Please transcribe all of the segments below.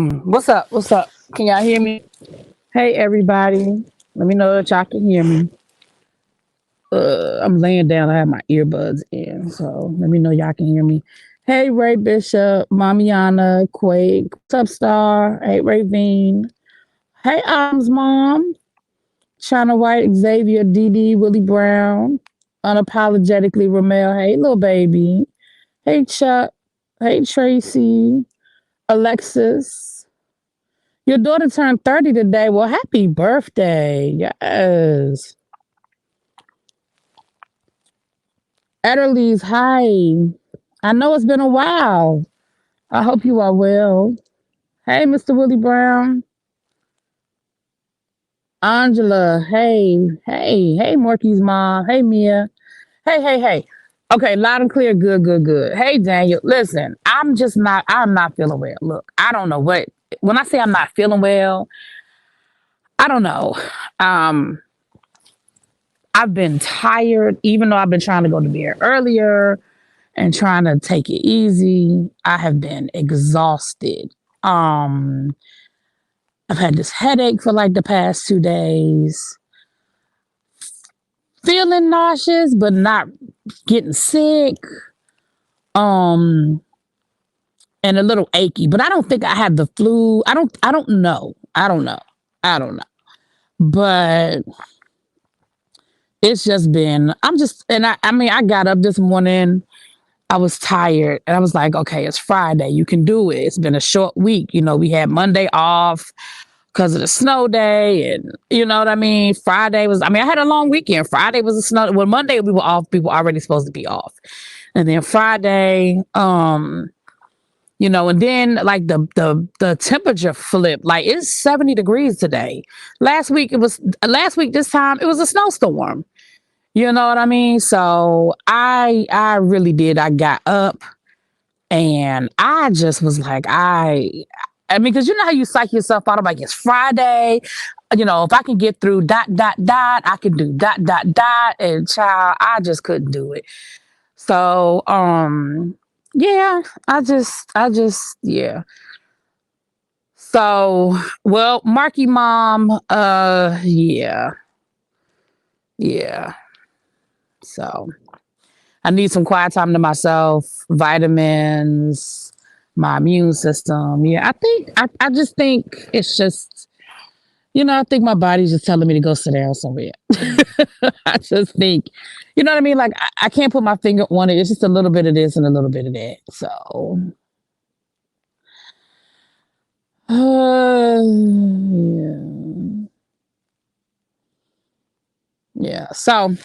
What's up? What's up? Can y'all hear me? Hey, everybody. Let me know that y'all can hear me. I'm laying down. I have my earbuds in, so let me know y'all can hear me. Hey, Ray Bishop, Mamiana, Quake, what's up, Star? Hey, Ravine. Hey, Mom. China White, Xavier, DD, Willie Brown, unapologetically Ramel. Hey, little baby. Hey, Chuck. Hey, Tracy. Alexis. Your daughter turned 30 today. Well, happy birthday. Yes. Ederly's, hi. I know it's been a while. I hope you are well. Hey, Mr. Willie Brown. Angela, hey, Morky's mom. Hey, Mia. Hey. Okay, loud and clear. Good. Hey, Daniel. Listen, I'm not feeling well. Look, I don't know when I say I'm not feeling well, I don't know. Um, I've been tired, even though I've been trying to go to bed earlier and trying to take it easy. I have been exhausted. Um, I've had this headache for like the past 2 days, feeling nauseous, but not getting sick. Um, and a little achy, but I don't think I have the flu. I don't know. I don't know. But it's just been, I mean, I got up this morning. I was tired and I was like, okay, it's Friday. You can do it. It's been a short week. We had Monday off because of the snow day. And you know what I mean? I had a long weekend. Friday was a snow. Well, Monday we were off. People were already supposed to be off. And then Friday, and then like the temperature flipped. Like it's 70 degrees today. Last week this time it was a snowstorm. You know what I mean? So I really did. I got up and I just was like, I mean, because you know how you psych yourself out. I'm like, it's Friday. If I can get through ... I can do ... And child, I just couldn't do it. So, yeah, yeah. So, well, Marky Mom, yeah. So I need some quiet time to myself, vitamins, my immune system. Yeah, I just think it's just, I think my body's just telling me to go sit down somewhere. I just think, you know what I mean? Like I can't put my finger on it. It's just a little bit of this and a little bit of that. So, yeah. So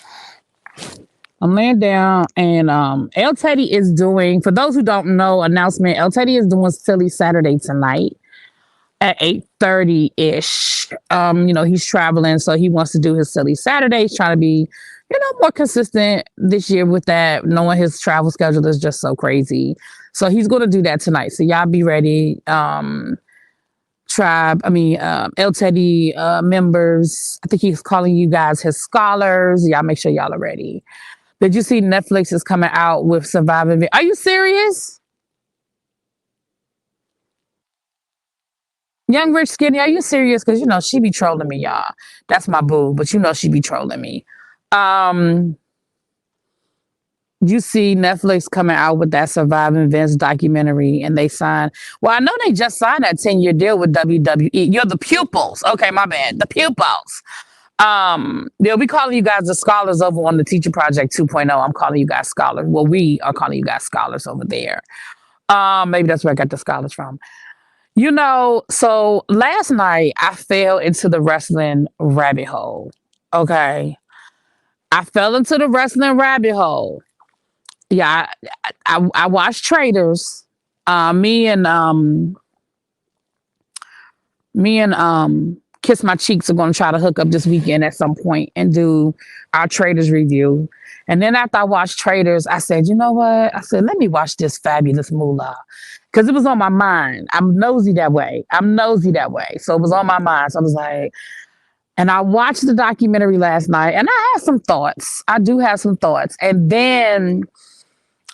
I'm laying down and El Teddy is doing, for those who don't know, announcement, El Teddy is doing Silly Saturday tonight at 8:30-ish. He's traveling, so he wants to do his Silly Saturday. He's trying to be, more consistent this year with that, knowing his travel schedule is just so crazy. So he's going to do that tonight. So y'all be ready. El Teddy members, I think he's calling you guys his scholars. Y'all make sure y'all are ready. Did you see Netflix is coming out with Surviving? Are you serious? Young Rich Skinny, are you serious? Because she be trolling me, y'all. That's my boo, but she be trolling me. You see Netflix coming out with that Surviving Vince documentary, and they signed. Well, I know they just signed that 10-year deal with WWE. You're the pupils. Okay, my bad. The pupils. They'll be calling you guys the scholars over on the Teacher Project 2.0. I'm calling you guys scholars. Well, we are calling you guys scholars over there. Maybe that's where I got the scholars from. So last night I fell into the wrestling rabbit hole. Okay. I fell into the wrestling rabbit hole. Yeah, I watched Traders. Me and Kiss My Cheeks are going to try to hook up this weekend at some point and do our Traders review. And then after I watched Traders, I said, you know what? I said, let me watch this fabulous Moolah. Because it was on my mind. I'm nosy that way. So it was on my mind. So I was like, and I watched the documentary last night and I had some thoughts. I do have some thoughts. And then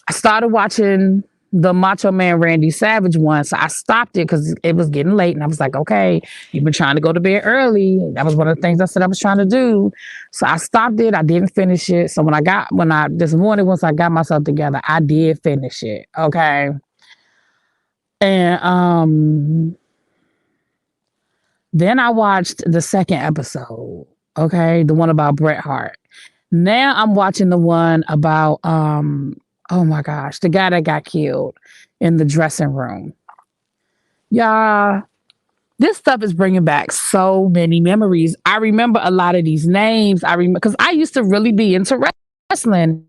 I started watching the Macho Man Randy Savage one. So I stopped it because it was getting late. And I was like, okay, you've been trying to go to bed early. That was one of the things I said I was trying to do. So I stopped it. I didn't finish it. So this morning, once I got myself together, I did finish it. Okay. And then I watched the second episode. Okay. The one about Bret Hart. Now I'm watching the one about oh my gosh, the guy that got killed in the dressing room. Yeah, this stuff is bringing back so many memories. I remember a lot of these names. I remember because I used to really be into wrestling.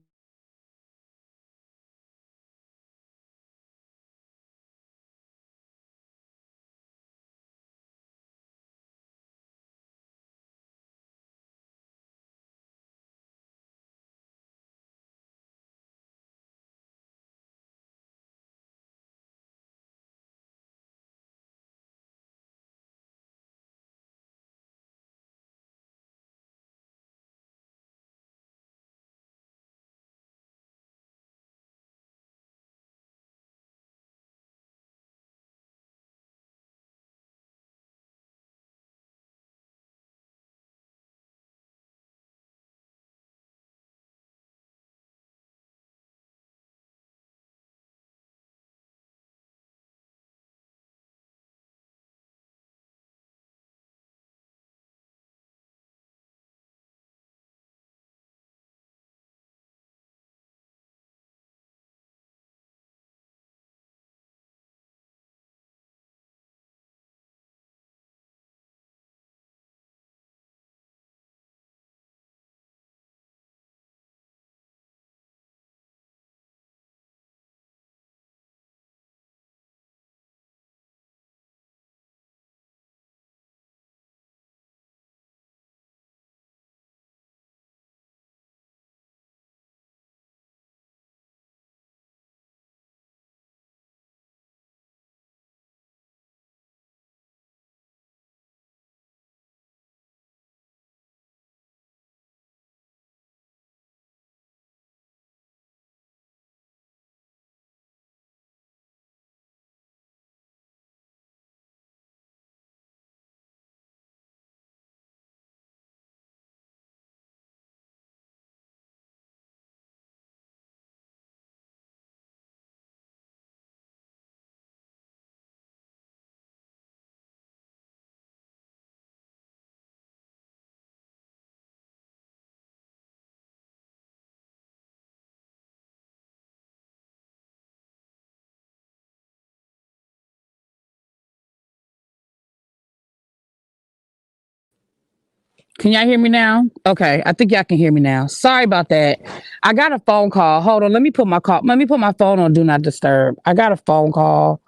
Can y'all hear me now? Okay, I think y'all can hear me now. Sorry about that. I got a phone call. Hold on, let me put my call. Let me put my phone on Do Not Disturb. I got a phone call.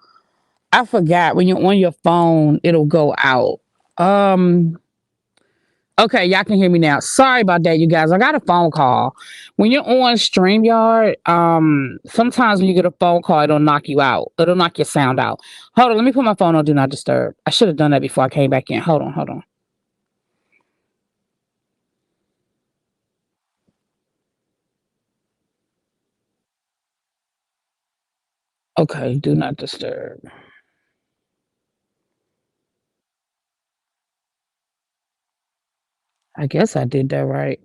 I forgot when you're on your phone, it'll go out. Um, okay, y'all can hear me now. Sorry about that, you guys. I got a phone call. When you're on StreamYard, sometimes when you get a phone call, it'll knock you out. It'll knock your sound out. Hold on, let me put my phone on Do Not Disturb. I should have done that before I came back in. Hold on, hold on. Okay, Do Not Disturb. I guess I did that right.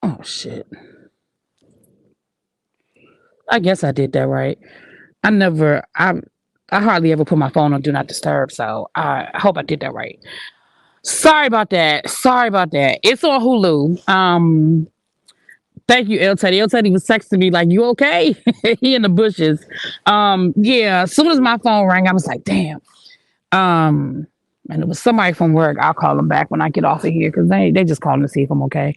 Oh shit. I guess I did that right. I never I hardly ever put my phone on Do Not Disturb, so I hope I did that right. Sorry about that. Sorry about that. It's on Hulu. Thank you, El Teddy. El Teddy was texting me like, "You okay?" He in the bushes. Yeah. As soon as my phone rang, I was like, "Damn." Um, and it was somebody from work. I'll call them back when I get off of here because they just calling to see if I'm okay.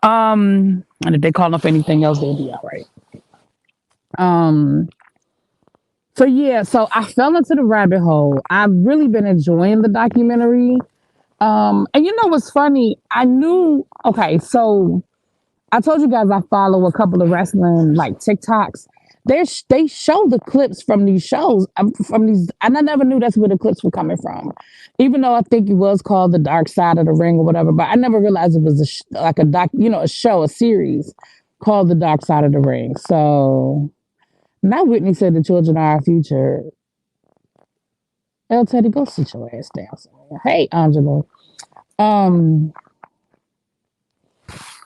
And if they call up anything else, they'll be all right. Um, so yeah, so I fell into the rabbit hole. I've really been enjoying the documentary. And you know what's funny? I knew. Okay, so I told you guys I follow a couple of wrestling like TikToks. They show the clips from these shows from these, and I never knew that's where the clips were coming from. Even though I think it was called the Dark Side of the Ring or whatever, but I never realized it was like a doc, a show, a series. called The Dark Side of the Ring. So now Whitney said the children are our future. El Teddy, go sit your ass down somewhere. Hey, Angela. Um,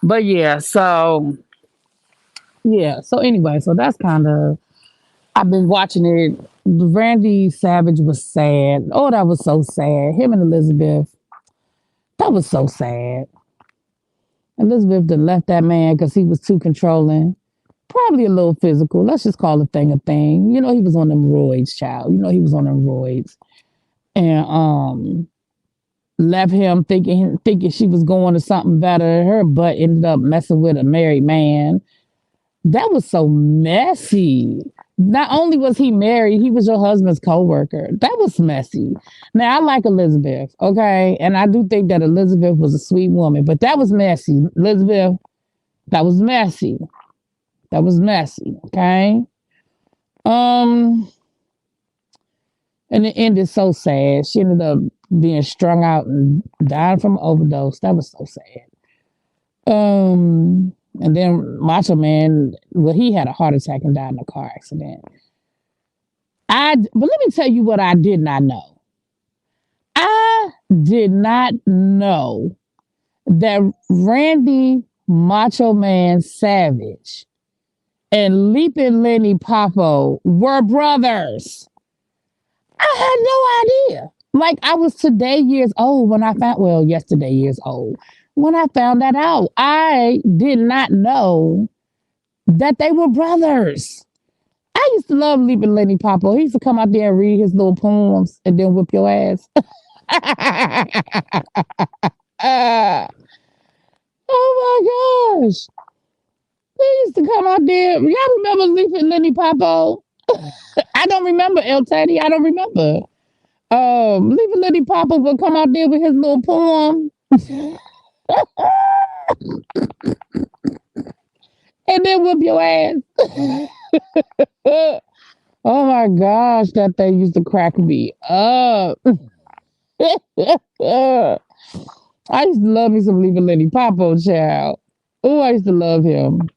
but so anyway, so that's kind of I've been watching it. Randy Savage was sad. Oh, that was so sad. Him and Elizabeth. That was so sad. Elizabeth done left that man because he was too controlling. Probably a little physical. Let's just call a thing a thing. You know, he was on them roids, child. You know, he was on them roids. And left him thinking she was going to something better. Her butt ended up messing with a married man. That was so messy. Not only was he married, he was your husband's co-worker. That was messy. Now, I like Elizabeth, okay? And I do think that Elizabeth was a sweet woman, but that was messy. Elizabeth, that was messy. That was messy, okay? And it ended so sad. She ended up being strung out and dying from an overdose. That was so sad. And then Macho Man, well, he had a heart attack and died in a car accident. But let me tell you what I did not know. I did not know that Randy Macho Man Savage and Leaping Lenny Popo were brothers. I had no idea. Like, I was yesterday years old when I found that out. I did not know that they were brothers. I used to love Leaping Lenny Popo. He used to come out there and read his little poems and then whip your ass. Oh my gosh. He used to come out there. Y'all remember Leaping Lenny Popo? I don't remember, El Teddy. I don't remember. Leaping Lenny Popo would come out there with his little poem. And then whip your ass. Oh my gosh, that thing used to crack me up. I used to love me some Leaping Lenny Popo, child. Oh, I used to love him.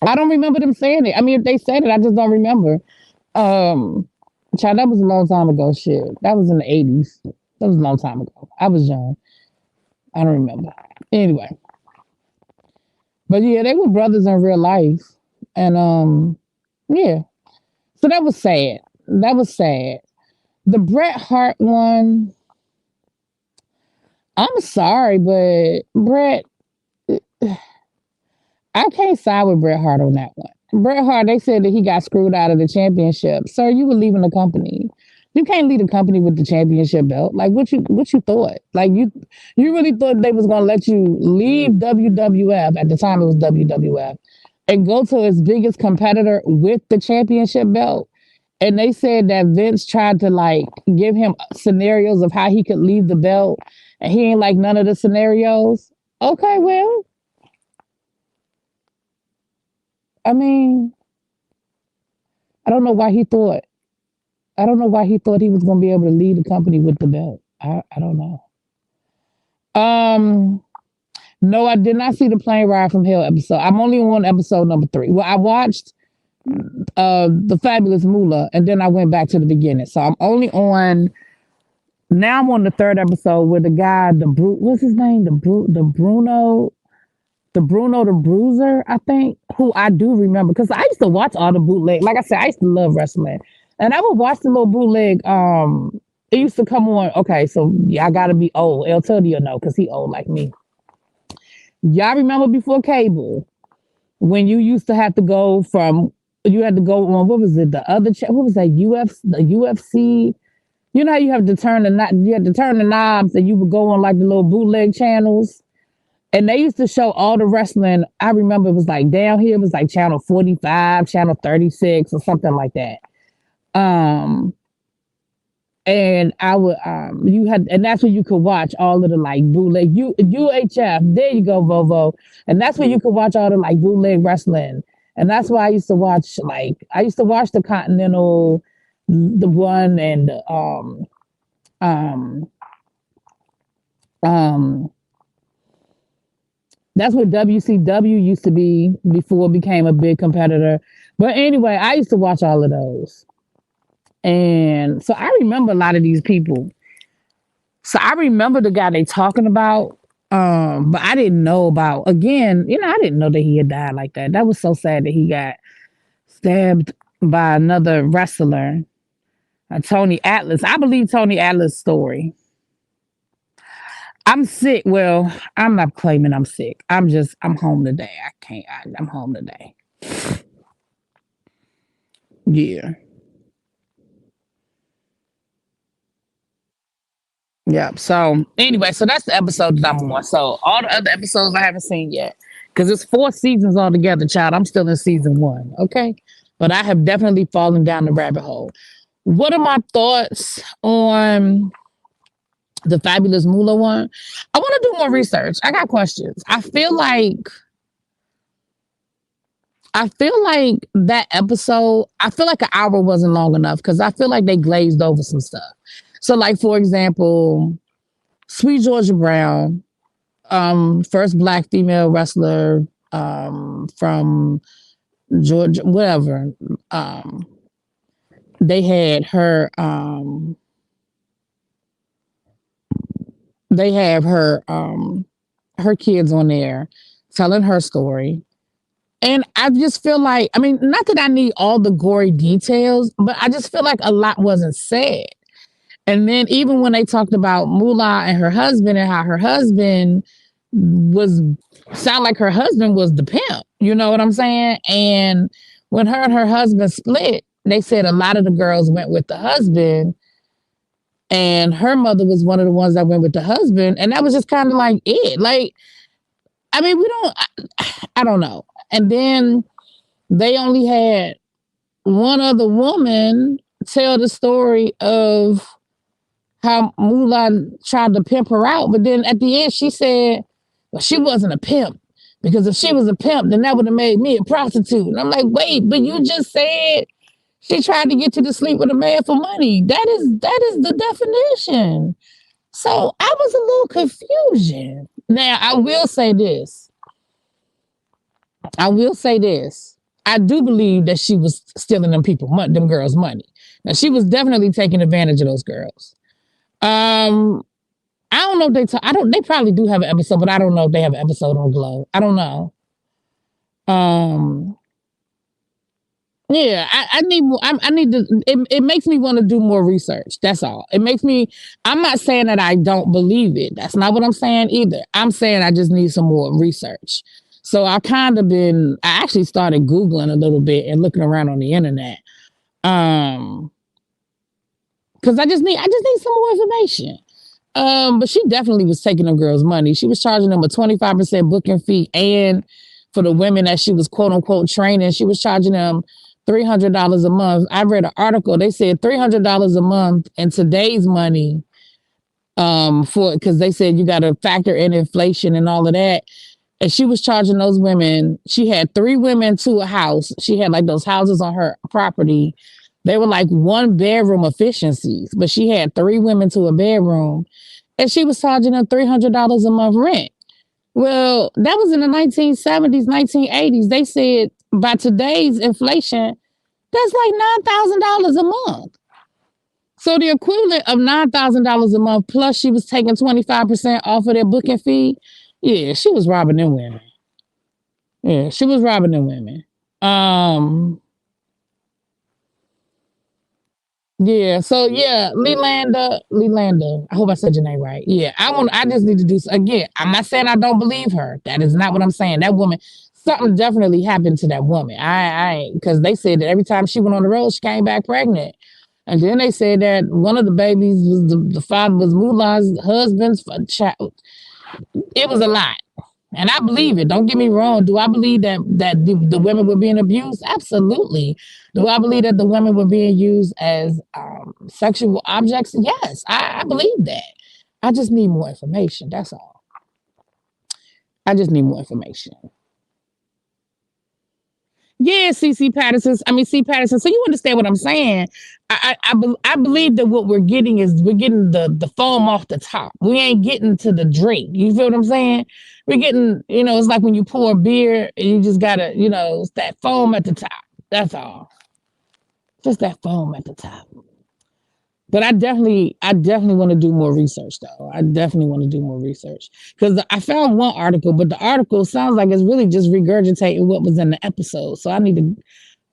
I don't remember them saying it. I mean, if they said it, I just don't remember. Child, that was a long time ago. Shit, that was in the 80s. That was a long time ago. I was young. I don't remember. Anyway, but yeah, they were brothers in real life, and yeah. So that was sad. That was sad. The Bret Hart one. I'm sorry, but Bret, I can't side with Bret Hart on that one. Bret Hart, they said that he got screwed out of the championship. Sir, you were leaving the company. You can't leave the company with the championship belt. Like what you thought? Like you really thought they was gonna let you leave WWF at the time it was WWF and go to his biggest competitor with the championship belt? And they said that Vince tried to like give him scenarios of how he could leave the belt, and he ain't like none of the scenarios. Okay, well, I mean, I don't know why he thought. I don't know why he thought he was going to be able to lead the company with the belt. I don't know. No, I did not see the plane ride from hell episode. I'm only on episode number 3. Well, I watched the Fabulous Moolah, and then I went back to the beginning. So I'm only on. Now I'm on the 3rd episode with the guy, what's his name? The Bruno the Bruiser, I think, who I do remember because I used to watch all the bootleg. Like I said, I used to love wrestling, and I would watch the little bootleg. It used to come on. Okay, so y'all gotta be old. El Teddy will know because he old like me. Y'all remember before cable when you used to have to go from you had to go on what was it the other what was that the UFC. You know how you have to turn you had to turn the knobs and you would go on like the little bootleg channels. And they used to show all the wrestling. I remember it was like down here, it was like channel 45, channel 36, or something like that. And I would and that's where you could watch all of the like bootleg UHF. There you go, Vovo. And that's where you could watch all the like bootleg wrestling. And that's why I used to watch the Continental, the one, and That's what WCW used to be before it became a big competitor. But anyway, I used to watch all of those. And so I remember a lot of these people. So I remember the guy they talking about. But I didn't know about, again, I didn't know that he had died like that. That was so sad that he got stabbed by another wrestler, Tony Atlas. I believe Tony Atlas' story. I'm sick. Well, I'm not claiming I'm sick. I'm home today. I can't, I'm home today. Yeah. Yeah. So anyway, so that's the episode that I'm on. So all the other episodes I haven't seen yet. Because it's 4 seasons altogether, child. I'm still in season 1. Okay. But I have definitely fallen down the rabbit hole. What are my thoughts on the Fabulous Moolah one? I want to do more research. I got questions. I feel like that episode, I feel like an hour wasn't long enough because I feel like they glazed over some stuff. So, like, for example, Sweet Georgia Brown, first black female wrestler from Georgia, whatever. Um, they had her they have her kids on there telling her story. And I just feel like, I mean, not that I need all the gory details, but I just feel like a lot wasn't said. And then even when they talked about Moolah and her husband and how her husband was sound like her husband was the pimp, you know what I'm saying? And when her and her husband split, they said a lot of the girls went with the husband, and her mother was one of the ones that went with the husband, and that was just kind of like it. Like, I mean, I don't know. And then they only had one other woman tell the story of how Moolah tried to pimp her out, but then at the end she said, well, she wasn't a pimp, because if she was a pimp, then that would have made me a prostitute. And I'm like, wait, but you just said she tried to get you to sleep with a man for money. That is the definition. So I was a little confusion. Now I will say this. I do believe that she was stealing them girls' money. Now she was definitely taking advantage of those girls. I don't know if they probably do have an episode, but I don't know if they have an episode on Glow. I don't know. Um, yeah, I need more. I need to. It makes me want to do more research. That's all. It makes me. I'm not saying that I don't believe it. That's not what I'm saying either. I'm saying I just need some more research. So I actually started Googling a little bit and looking around on the internet. Because I just need some more information. But she definitely was taking them girls' money. She was charging them a 25% booking fee, and for the women that she was quote unquote training, she was charging them $300 a month. I read an article. They said $300 a month in today's money, because they said you got to factor in inflation and all of that. And she was charging those women. She had 3 women to a house. She had like those houses on her property. They were like 1-bedroom efficiencies, but she had 3 women to a bedroom, and she was charging them $300 a month rent. Well, that was in the 1970s, 1980s. They said by today's inflation, that's like $9,000 a month. So the equivalent of $9,000 a month, plus she was taking 25% off of their booking fee. Yeah, she was robbing them women. Yeah, she was robbing them women. Yeah, so yeah, Leelanda. I hope I said your name right. Yeah, I just need to do again. I'm not saying I don't believe her. That is not what I'm saying. That woman, something definitely happened to that woman. I because they said that every time she went on the road, she came back pregnant. And then they said that one of the babies was the father was Moolah's husband's child. It was a lot. And I believe it. Don't get me wrong. Do I believe that the women were being abused? Absolutely. Do I believe that the women were being used as sexual objects? Yes, I believe that. I just need more information. That's all. I just need more information. Yeah, CC Patterson. I mean, C Patterson. So you understand what I'm saying? I believe that what we're getting is we're getting the foam off the top. We ain't getting to the drink. You feel what I'm saying? We're getting, it's like when you pour beer and you just gotta, it's that foam at the top. That's all. Just that foam at the top. But I definitely want to do more research though. I definitely want to do more research because I found one article, but the article sounds like it's really just regurgitating what was in the episode. So I need to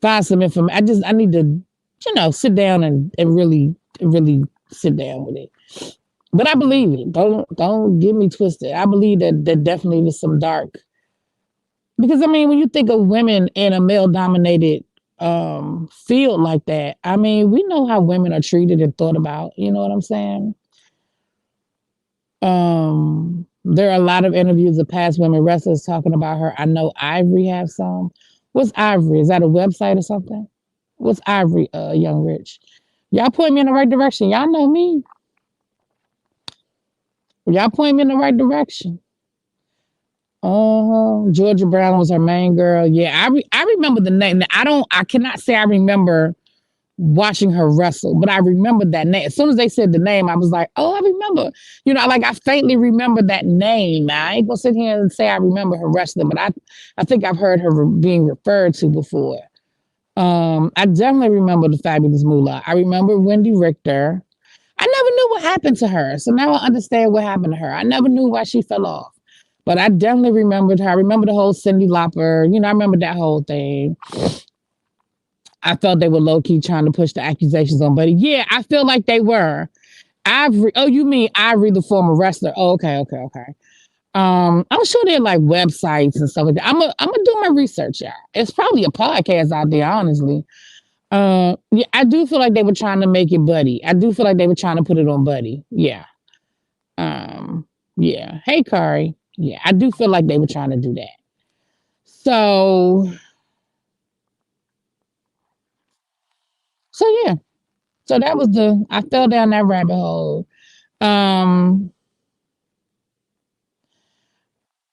find some information. I need to, sit down and really sit down with it. But I believe it. Don't get me twisted. I believe that definitely was some dark. Because I mean, when you think of women in a male dominated field like that, I mean, we know how women are treated and thought about. You know what I'm saying? There are a lot of interviews of past women wrestlers talking about her. I know Ivory have some. What's Ivory? Is that a website or something? What's Ivory, Young Rich? Y'all point me in the right direction. Y'all know me. Y'all point me in the right direction. Georgia Brown was her main girl. Yeah, I remember the name. I cannot say I remember watching her wrestle, but I remember that name. As soon as they said the name, I was like, oh, I remember. I faintly remember that name. I ain't gonna sit here and say I remember her wrestling, but I think I've heard her being referred to before. I definitely remember the fabulous Moolah. I remember Wendy Richter. I never knew what happened to her. So now I understand what happened to her. I never knew why she fell off. But I definitely remembered her. I remember the whole Cyndi Lauper. I remember that whole thing. I felt they were low-key trying to push the accusations on Buddy. Yeah, I feel like they were. Ivory. Oh, you mean Ivory, the former wrestler? Oh, okay. I'm sure they're like websites and stuff like that. I'm gonna do my research, y'all. It's probably a podcast out there, honestly. Yeah, I do feel like they were trying to make it Buddy. I do feel like they were trying to put it on Buddy. Yeah. Yeah. Hey, Kari. Yeah, I do feel like they were trying to do that. So yeah. So that was I fell down that rabbit hole.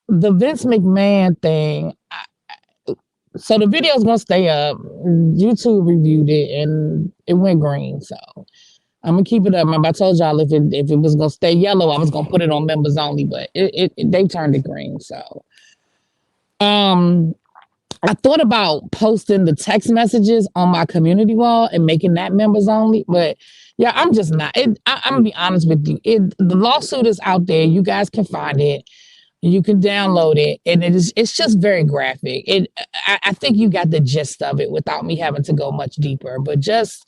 The Vince McMahon thing. So the video is gonna stay up. YouTube reviewed it and it went green. So I'm gonna keep it up. Remember, I told y'all if it was gonna stay yellow, I was gonna put it on members only, but they turned it green. So I thought about posting the text messages on my community wall and making that members only, but yeah, I'm just not. I'm gonna be honest with you. The lawsuit is out there. You guys can find it. You can download it, and it's just very graphic. I think you got the gist of it without me having to go much deeper. But just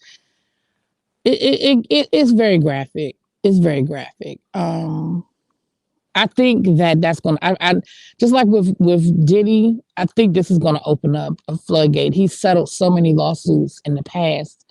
it's very graphic. It's very graphic. I think that's gonna. I just like with Diddy. I think this is gonna open up a floodgate. He's settled so many lawsuits in the past.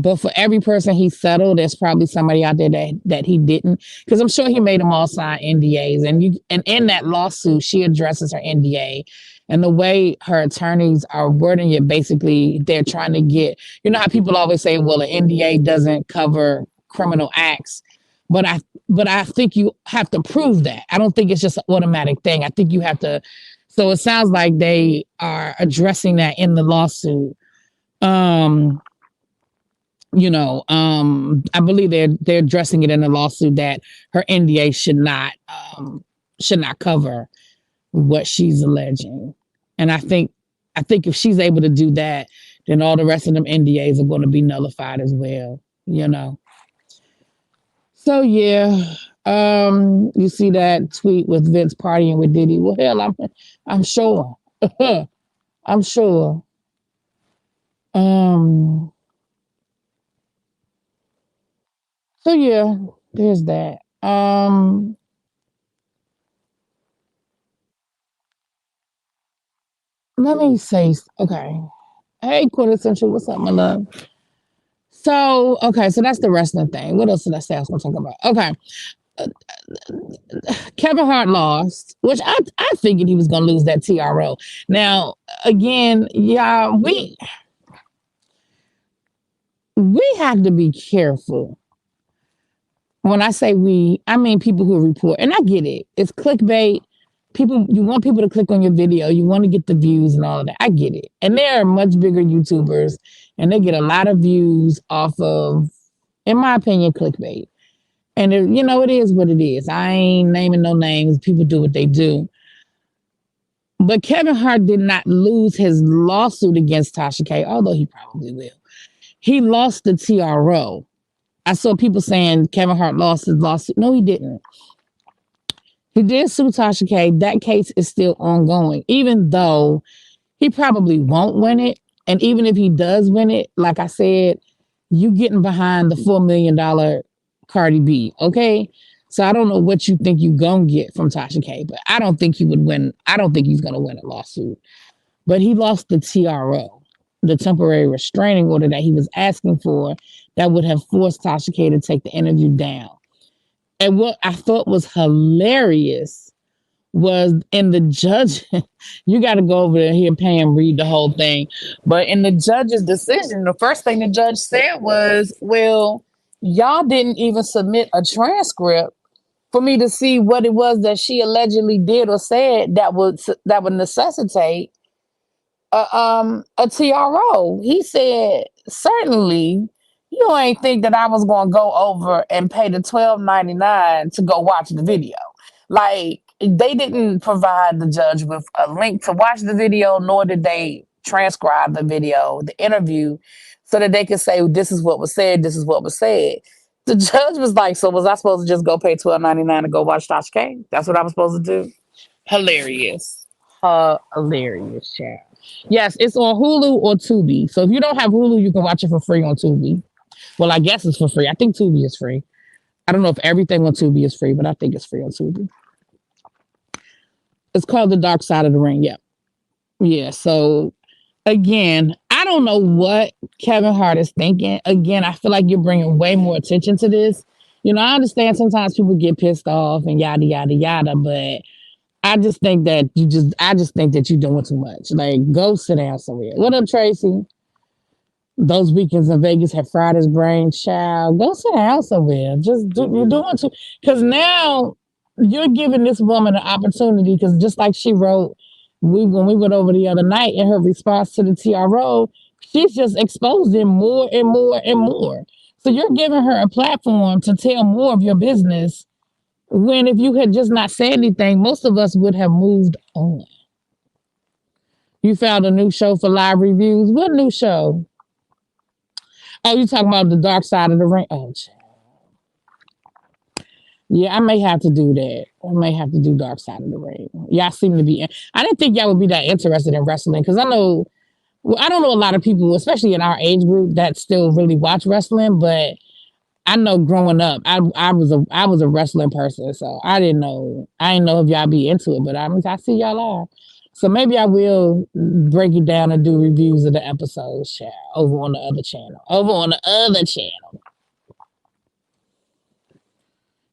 But for every person he settled, there's probably somebody out there that he didn't, because I'm sure he made them all sign NDAs. And in that lawsuit, she addresses her NDA, and the way her attorneys are wording it, basically they're trying to get. You know how people always say, well, an NDA doesn't cover criminal acts, but I think you have to prove that. I don't think it's just an automatic thing. I think you have to. So it sounds like they are addressing that in the lawsuit. I believe they're addressing it in the lawsuit that her NDA should not cover what she's alleging. And I think if she's able to do that, then all the rest of them NDAs are going to be nullified as well, So yeah, you see that tweet with Vince partying with Diddy. Well, hell, I'm sure. I'm sure. So yeah, there's that. Let me say, okay. Hey, Quintessential, what's up, my love? So, okay, so that's the wrestling thing. What else did I say I was going to talk about? Okay. Kevin Hart lost, which I figured he was going to lose that TRO. Now, again, yeah, we have to be careful. When I say we, I mean people who report, and I get it. It's clickbait. you want people to click on your video, you want to get the views and all of that. I get it. And there are much bigger YouTubers and they get a lot of views off of, in my opinion, clickbait. And it is what it is. I ain't naming no names. People do what they do. But Kevin Hart did not lose his lawsuit against Tasha K, although he probably will. He lost the TRO. I saw people saying Kevin Hart lost his lawsuit. No, he didn't. He did sue Tasha K. That case is still ongoing, even though he probably won't win it. And even if he does win it, like I said, you getting behind the $4 million Cardi B, okay? So I don't know what you think you gonna get from Tasha K, but I don't think he would win. I don't think he's gonna win a lawsuit. But he lost the TRO, the temporary restraining order that he was asking for that would have forced Tasha K to take the interview down. And what I thought was hilarious was in the judge, you got to go over there and pay him read the whole thing. But in the judge's decision, the first thing the judge said was, well, y'all didn't even submit a transcript for me to see what it was that she allegedly did or said that would necessitate a TRO. He said, certainly, you ain't think that I was going to go over and pay the $12.99 to go watch the video. Like, they didn't provide the judge with a link to watch the video, nor did they transcribe the video, the interview, so that they could say, this is what was said, this is what was said. The judge was like, so was I supposed to just go pay $12.99 to go watch Tasha K? That's what I was supposed to do? Hilarious. Hilarious, child. Yes, it's on Hulu or Tubi. So if you don't have Hulu, you can watch it for free on Tubi. Well, I guess it's for free. I think Tubi is free. I don't know if everything on Tubi is free, but I think it's free on Tubi. It's called The Dark Side of the Ring. Yep. Yeah. So again, I don't know what Kevin Hart is thinking. Again, I feel like you're bringing way more attention to this. I understand sometimes people get pissed off and yada, yada, yada, but I just think that you're doing too much. Like, go sit down somewhere. What up, Tracy? Those weekends in Vegas have fried his brain. Child, go sit down somewhere. You're doing too. Because now you're giving this woman an opportunity. Because just like she wrote, when we went over the other night in her response to the TRO, she's just exposed him more and more and more. So you're giving her a platform to tell more of your business. When if you had just not said anything, most of us would have moved on. You found a new show for live reviews. What new show? Oh, you talking about The Dark Side of the Ring? Oh, child. Yeah, I may have to do that. I may have to do Dark Side of the Ring. Y'all seem to be. I didn't think y'all would be that interested in wrestling because I don't know a lot of people, especially in our age group, that still really watch wrestling. But I know growing up, I was a wrestling person, so I didn't know if y'all be into it. But I see y'all are. So maybe I will break it down and do reviews of the episodes, child, over on the other channel.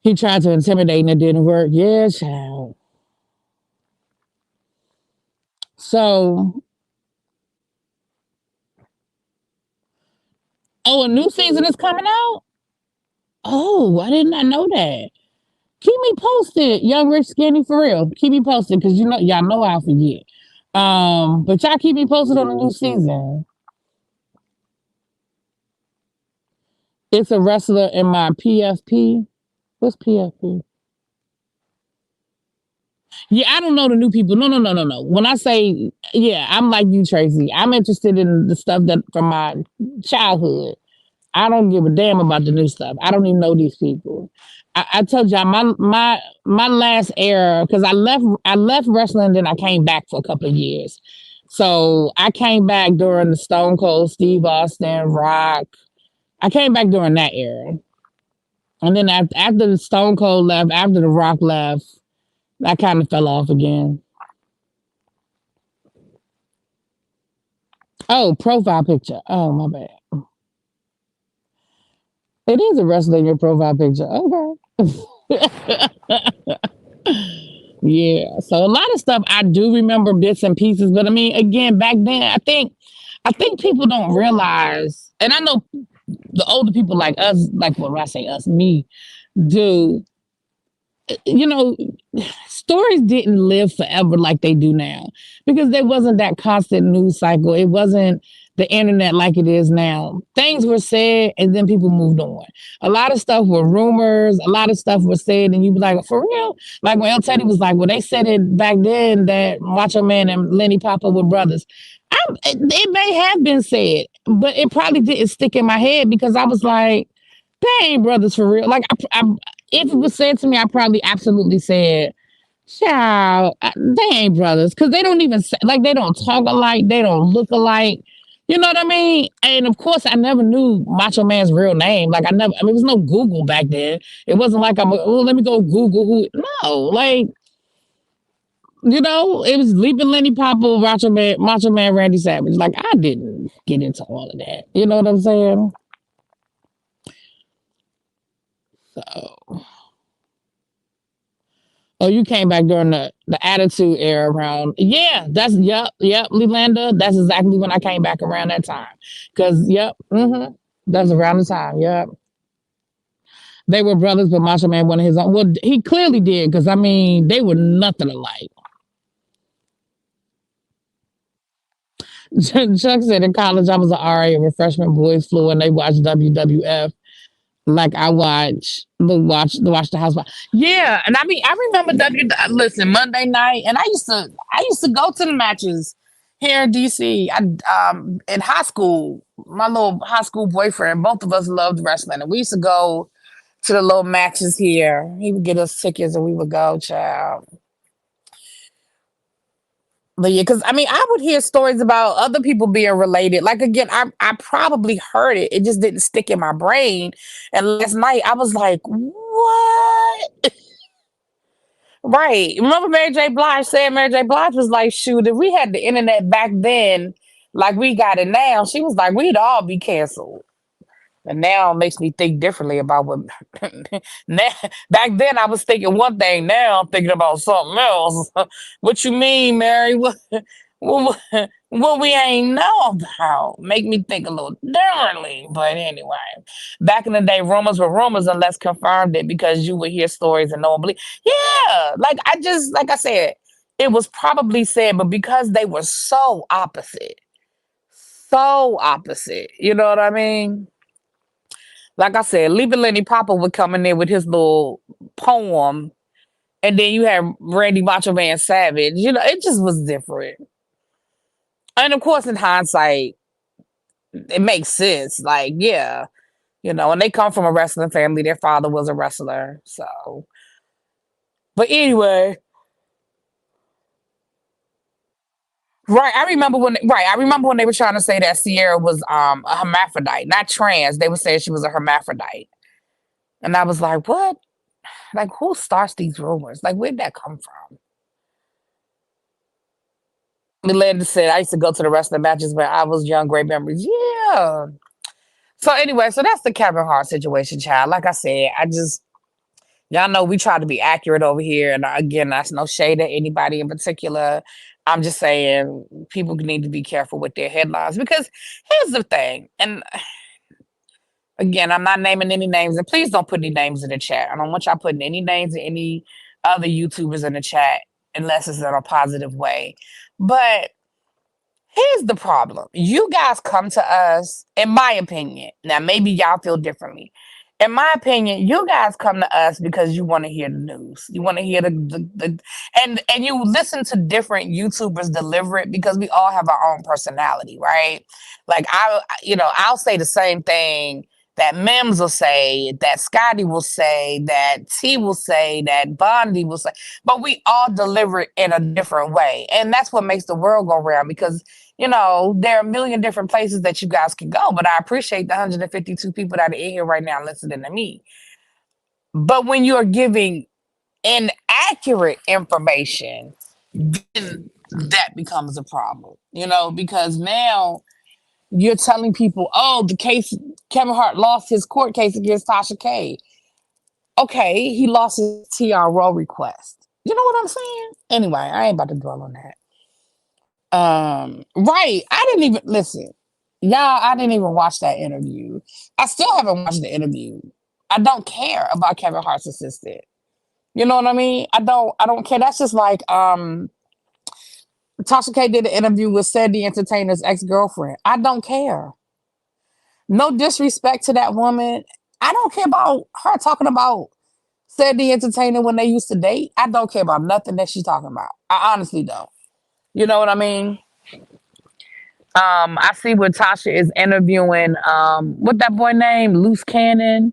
He tried to intimidate and it didn't work. Yeah, child. So, a new season is coming out? Oh, I did not know that. Keep me posted, Young Rich Skinny, for real. Keep me posted because y'all know I'll forget. But y'all keep me posted on the new season. It's a wrestler in my PFP. What's PFP? Yeah, I don't know the new people. No. When I say, yeah, I'm like you, Tracy. I'm interested in the stuff that from my childhood. I don't give a damn about the new stuff. I don't even know these people. I told y'all my last era, because I left wrestling, then I came back for a couple of years. So I came back during the Stone Cold, Steve Austin, Rock. I came back during that era. And then after the Stone Cold left, after the Rock left, I kind of fell off again. Oh, profile picture. Oh, my bad. It is a wrestler in your profile picture. Okay. Yeah. So a lot of stuff I do remember bits and pieces, but I mean, again, back then, I think people don't realize, and I know the older people like us, like when I say us, me, do. you know, stories didn't live forever like they do now because there wasn't that constant news cycle. It wasn't the internet like it is now. Things were said and then people moved on. A lot of stuff were rumors. A lot of stuff was said, and you be like, for real? Like when El Teddy was like, well, they said it back then that Macho Man and Lenny Papa were brothers. It may have been said, but it probably didn't stick in my head because I was like, they ain't brothers for real. Like, if it was said to me, I probably absolutely said, child, they ain't brothers. Because they don't even, like, they don't talk alike. They don't look alike. You know what I mean? And of course, I never knew Macho Man's real name. Like, I mean, there was no Google back then. It wasn't like, let me go Google who. No, like, it was Leaping Lenny Papa, Macho Man Randy Savage. Like, I didn't get into all of that. You know what I'm saying? So. Oh, you came back during the Attitude Era around. Yeah, yep, Leland. That's exactly when I came back around that time. Cause that's around the time. Yep, they were brothers, but Macho Man wanted his own. Well, he clearly did, because I mean, they were nothing alike. Chuck said in college I was an RA, a refreshment boys flew, and they watched WWF like I watch the house. Yeah, and I mean I remember listen, Monday night, and I used to go to the matches here in DC. In high school, my little high school boyfriend, both of us loved wrestling, and we used to go to the little matches here. He would get us tickets, and we would go, child. But yeah, because I mean, I would hear stories about other people being related. Like again, I probably heard it. It just didn't stick in my brain. And last night I was like, what? Right. Remember Mary J. Blige said Mary J. Blige was like, shoot, if we had the internet back then, like we got it now, she was like, we'd all be canceled. And now it makes me think differently about what now, back then I was thinking one thing, now I'm thinking about something else. What you mean, Mary? What, what we ain't know about? Make me think a little differently. But anyway, back in the day, rumors were rumors unless confirmed it, because you would hear stories and no one believed. Yeah, like I said, it was probably said, but because they were so opposite, you know what I mean? Like I said, Leaping Lenny Papa would come in there with his little poem, and then you have Randy Macho Man Savage. It just was different. And of course, in hindsight, it makes sense. Like, yeah, and they come from a wrestling family. Their father was a wrestler. So, but anyway, right. I remember when they were trying to say that Sierra was a hermaphrodite, not trans. They were saying she was a hermaphrodite. And I was like, what? Like, who starts these rumors? Like, where'd that come from? Melinda said, I used to go to the wrestling matches when I was young, great memories. Yeah. So anyway, so that's the Kevin Hart situation, child. Like I said, y'all know we try to be accurate over here. And again, that's no shade at anybody in particular. I'm just saying people need to be careful with their headlines, because here's the thing. And again, I'm not naming any names, and please don't put any names in the chat. I don't want y'all putting any names of any other YouTubers in the chat unless it's in a positive way. But here's the problem. You guys come to us, in my opinion. Now, maybe y'all feel differently. In my opinion, you guys come to us because you want to hear the news. You want to hear and you listen to different YouTubers deliver it, because we all have our own personality, right? Like I'll say the same thing that Mims will say, that Scotty will say, that T will say, that Bondi will say, but we all deliver it in a different way. And that's what makes the world go round, because there are a million different places that you guys can go, but I appreciate the 152 people that are in here right now listening to me. But when you're giving inaccurate information, then that becomes a problem, because now you're telling people, oh, the case, Kevin Hart lost his court case against Tasha K. Okay, he lost his TRO request. You know what I'm saying? Anyway, I ain't about to dwell on that. Right. I didn't even listen. Y'all, I didn't even watch that interview. I still haven't watched the interview. I don't care about Kevin Hart's assistant. You know what I mean? I don't care. That's just like Tasha K did an interview with Said the Entertainer's ex-girlfriend. I don't care. No disrespect to that woman. I don't care about her talking about Said the Entertainer when they used to date. I don't care about nothing that she's talking about. I honestly don't. You know what I mean? I see where Tasha is interviewing what that boy named Loose Cannon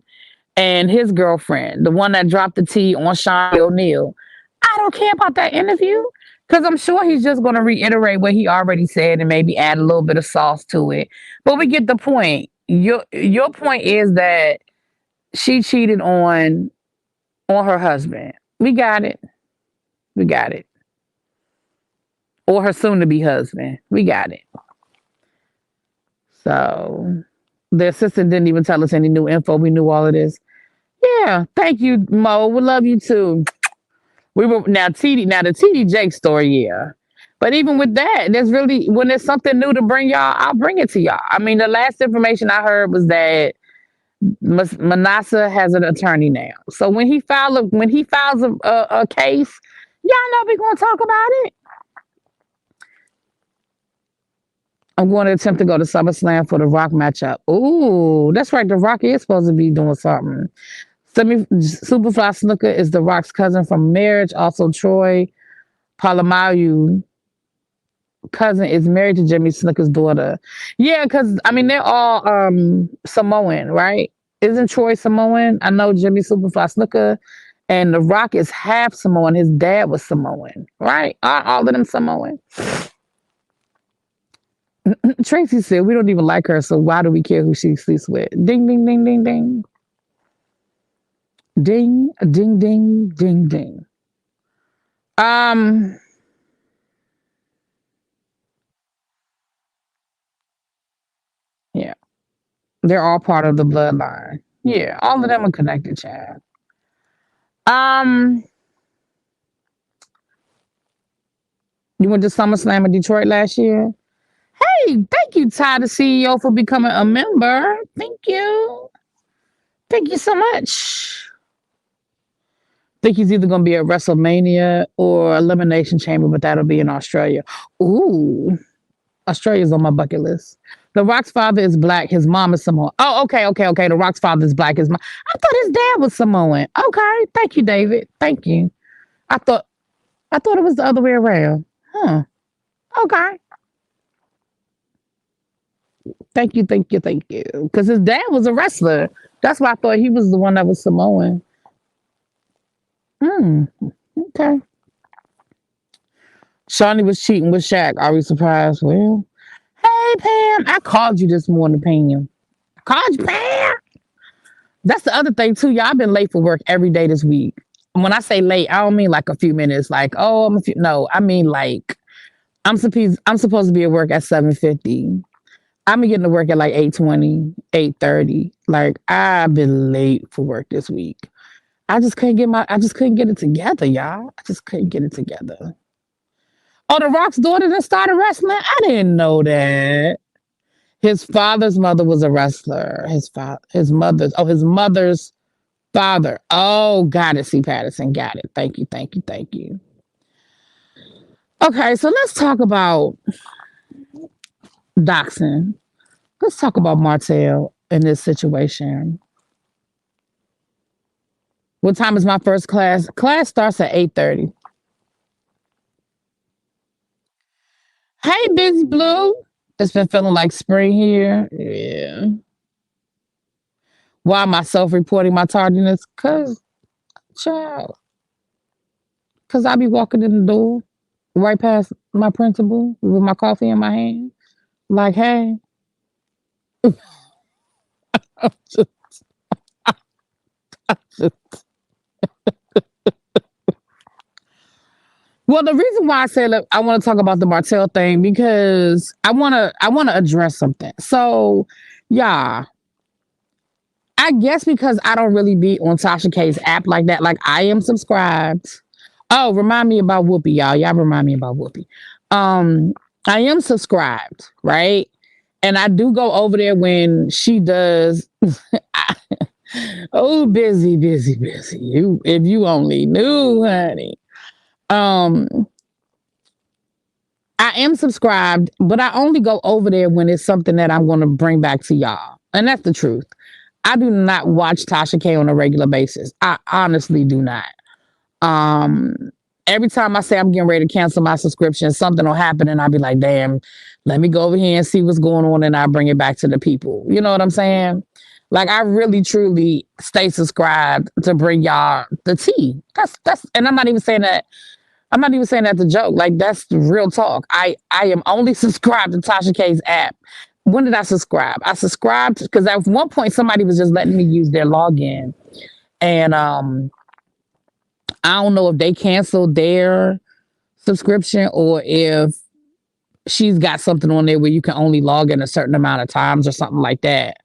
and his girlfriend, the one that dropped the T on Sean O'Neal. I don't care about that interview because I'm sure he's just going to reiterate what he already said and maybe add a little bit of sauce to it. But we get the point. Your point is that she cheated on her husband. We got it. We got it. Or her soon to be husband. We got it. So the assistant didn't even tell us any new info. We knew all of this. Yeah, thank you, Mo. We love you too. We were now the TD Jake story, yeah. But even with that, there's really when there's something new to bring y'all, I'll bring it to y'all. I mean, the last information I heard was that Manasseh has an attorney now. So when he files a case, y'all know we're gonna talk about it. I'm going to attempt to go to SummerSlam for the Rock matchup. Ooh, that's right. The Rock is supposed to be doing something. Superfly Snooker is The Rock's cousin from marriage. Also, Troy Polamalu cousin is married to Jimmy Snooker's daughter. Yeah, because I mean they're all Samoan, right? Isn't Troy Samoan? I know Jimmy Superfly Snooker and The Rock is half Samoan. His dad was Samoan, right? Aren't all of them Samoan? Tracy said we don't even like her, so why do we care who she sleeps with? Ding ding ding ding ding. Ding ding ding ding ding. Yeah. They're all part of the bloodline. Yeah, all of them are connected, Chad. You went to SummerSlam in Detroit last year? Hey, thank you, Ty, the CEO, for becoming a member. Thank you. Thank you so much. I think he's either going to be at WrestleMania or Elimination Chamber, but that'll be in Australia. Ooh, Australia's on my bucket list. The Rock's father is black. His mom is Samoan. Oh, okay. The Rock's father is black. His mom. I thought his dad was Samoan. Okay, thank you, David. Thank you. I thought it was the other way around. Huh. Okay. Thank you. Because his dad was a wrestler. That's why I thought he was the one that was Samoan. Okay. Shawnee was cheating with Shaq. Are we surprised? Well, hey, Pam. I called you this morning, Pam. I called you, Pam. That's the other thing, too. Y'all been late for work every day this week. When I say late, I don't mean like a few minutes. Like, oh, no, I mean like I'm supposed to be at work at 7:50. I'm getting to work at like 8:20, 8:30. Like, I've been late for work this week. I just couldn't get it together, y'all. I just couldn't get it together. Oh, The Rock's daughter that started wrestling? I didn't know that. His father's mother was a wrestler. His mother's father. Oh, got it, C. Patterson. Got it. Thank you. Okay, so let's talk about doxing. Let's talk about Martel in this situation. What time is my first class? Class starts at 8:30. Hey, Busy Blue. It's been feeling like spring here. Yeah. Why am I self-reporting my tardiness? Because I be walking in the door right past my principal with my coffee in my hand. Like, hey. Well, the reason why I said I want to talk about the Martel thing because I want to address something. So, yeah, I guess because I don't really be on Tasha K's app like that. Like I am subscribed. Oh, remind me about Whoopi, y'all. Y'all remind me about Whoopi. I am subscribed, right? And I do go over there when she does. Oh, busy, busy, busy. You, if you only knew, honey. Um, I am subscribed, but I only go over there when it's something that I'm going to bring back to y'all, and that's the truth. I do not watch Tasha K on a regular basis. I honestly do not. Um, every time I say I'm getting ready to cancel my subscription, something will happen, and I'll be like, "Damn, let me go over here and see what's going on," and I bring it back to the people. You know what I'm saying? Like I really, truly stay subscribed to bring y'all the tea. That's, and I'm not even saying that. I'm not even saying that to joke. Like that's the real talk. I am only subscribed to Tasha K's app. When did I subscribe? I subscribed because at one point somebody was just letting me use their login, and I don't know if they canceled their subscription or if she's got something on there where you can only log in a certain amount of times or something like that.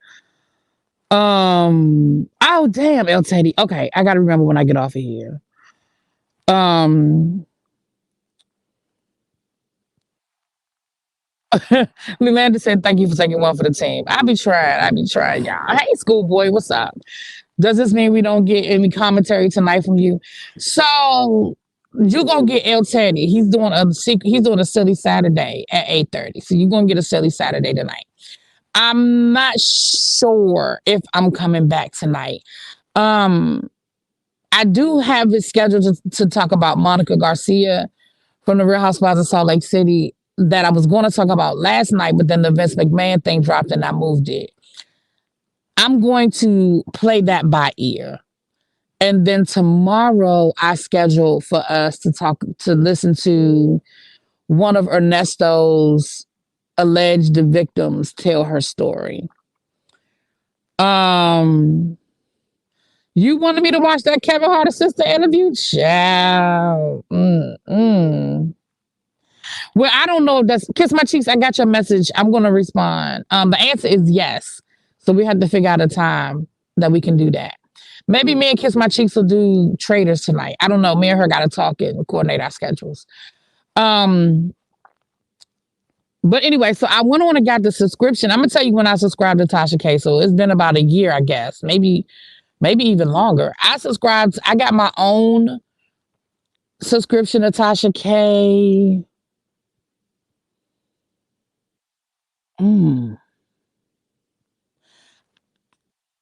Oh damn, El Teddy. Okay, I gotta remember when I get off of here. Um Lilanda said thank you for taking one for the team. I be trying, y'all. Hey schoolboy, what's up? Does this mean we don't get any commentary tonight from you? So you're gonna get El Teddy. He's doing a silly Saturday at 8:30. So you're gonna get a silly Saturday tonight. I'm not sure if I'm coming back tonight. Um, I do have it scheduled to talk about Monica Garcia from the Real Housewives of Salt Lake City that I was going to talk about last night, but then the Vince McMahon thing dropped and I moved it. I'm going to play that by ear. And then tomorrow I schedule for us to listen to one of Ernesto's alleged victims tell her story. Um, you wanted me to watch that Kevin Hart sister interview? Ciao. Well, I don't know if that's Kiss My Cheeks. I got your message. I'm gonna respond. The answer is yes. So we have to figure out a time that we can do that. Maybe me and Kiss My Cheeks will do traders tonight. I don't know. Me and her gotta talk and coordinate our schedules. Um, but anyway, so I went on and got the subscription. I'm gonna tell you when I subscribed to Tasha K. So it's been about a year, I guess. Maybe even longer. I got my own subscription to Tasha K. Mm.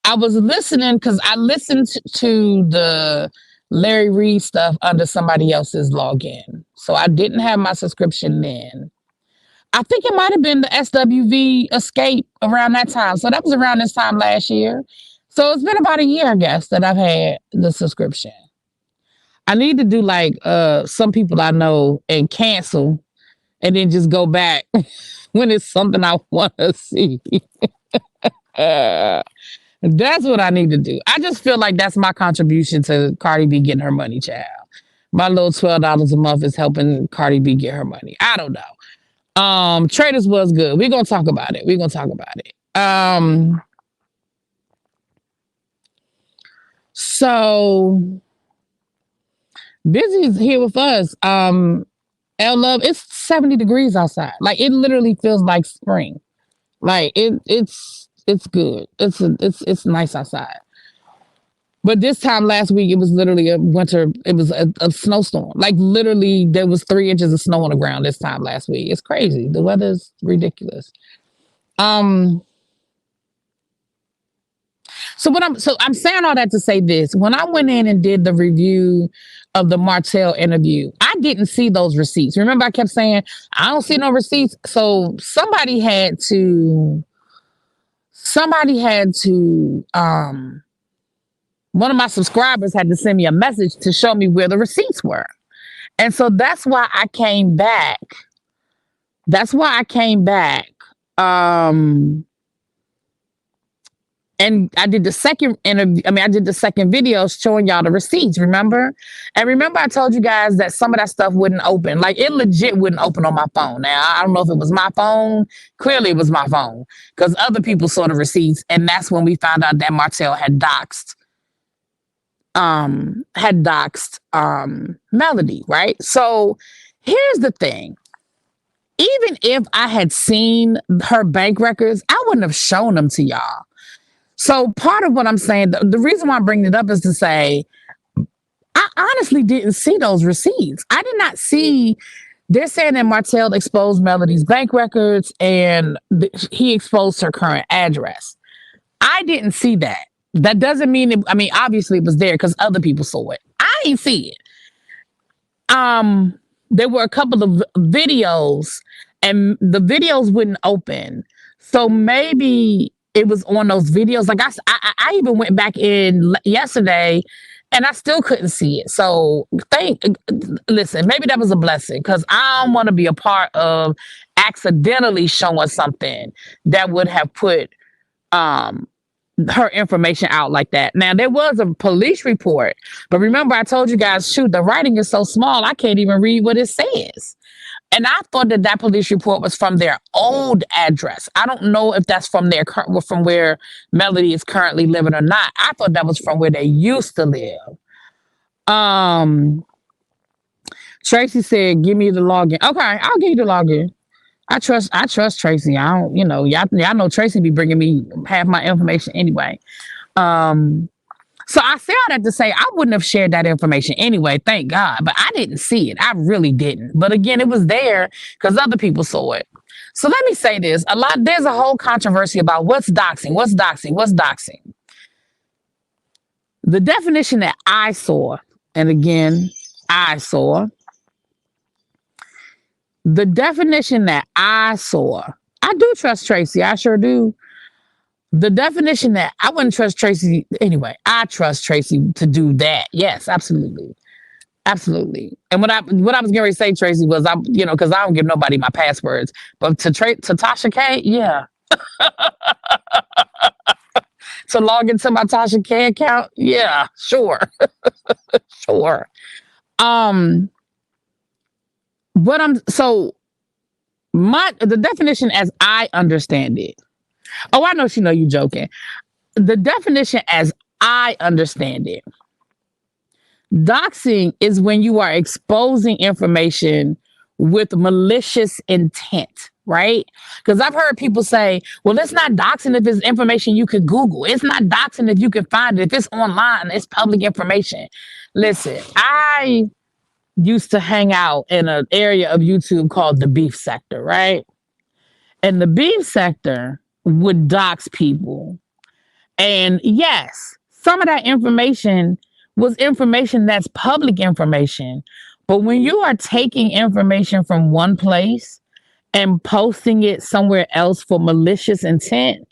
I was listening because I listened to the Larry Reid stuff under somebody else's login. So I didn't have my subscription then. I think it might have been the SWV Escape around that time. So that was around this time last year. So it's been about a year, I guess, that I've had the subscription. I need to do like some people I know and cancel and then just go back when it's something I want to see. That's what I need to do. I just feel like that's my contribution to Cardi B getting her money, child. My little $12 a month is helping Cardi B get her money. I don't know. Traders was good. We're gonna talk about it. So Busy is here with us. L Love, it's 70 degrees outside. Like it literally feels like spring. Like it's good. It's nice outside. But this time last week, it was literally a winter. It was a snowstorm. Like literally, there was 3 inches of snow on the ground this time last week. It's crazy. The weather's ridiculous. Um. So I'm saying all that to say this. When I went in and did the review of the Martel interview, I didn't see those receipts. Remember, I kept saying I don't see no receipts. So somebody had to one of my subscribers had to send me a message to show me where the receipts were. And so that's why I came back. That's why I came back. And I did the second interview. I mean, I did the second video showing y'all the receipts, remember? And remember, I told you guys that some of that stuff wouldn't open. Like, it legit wouldn't open on my phone. Now, I don't know if it was my phone. Clearly, it was my phone. Because other people saw the receipts. And that's when we found out that Martel had doxed Melody, right? So here's the thing. Even if I had seen her bank records, I wouldn't have shown them to y'all. So part of what I'm saying, the reason why I'm bringing it up is to say, I honestly didn't see those receipts. I did not see. They're saying that Martel exposed Melody's bank records and he exposed her current address. I didn't see that. That doesn't mean I mean, obviously it was there because other people saw it. I didn't see it. There were a couple of videos and the videos wouldn't open. So maybe it was on those videos. Like I even went back in yesterday and I still couldn't see it. So listen, maybe that was a blessing because I don't want to be a part of accidentally showing something that would have put um her information out like that. Now there was a police report, but remember I told you guys, shoot, the writing is so small I can't even read what it says. And I thought that police report was from their old address. I don't know if that's from from where Melody is currently living or not. I thought that was from where they used to live. Tracy said, "Give me the login." Okay, I'll give you the login. I trust Tracy. I don't, y'all know Tracy be bringing me half my information anyway. So I say all that to say I wouldn't have shared that information anyway, thank God. But I didn't see it. I really didn't. But again, it was there because other people saw it. So let me say this. There's a whole controversy about what's doxing, what's doxing, what's doxing. The definition that I saw, and again, I saw, the definition that I saw, I do trust Tracy. I sure do. The definition that I wouldn't trust Tracy anyway. I trust Tracy to do that. Yes, absolutely, absolutely. And what I was going to say, Tracy, was because I don't give nobody my passwords, but to Tasha K, yeah, to log into my Tasha K account, yeah, sure, sure. The definition as I understand it. Oh, I know she know you joking. The definition as I understand it. Doxing is when you are exposing information with malicious intent, right? Because I've heard people say, well, it's not doxing if it's information you could Google. It's not doxing if you can find it. If it's online, it's public information. Listen, I used to hang out in an area of YouTube called the beef sector, right? And the beef sector would dox people. And yes, some of that information was information that's public information. But when you are taking information from one place and posting it somewhere else for malicious intent,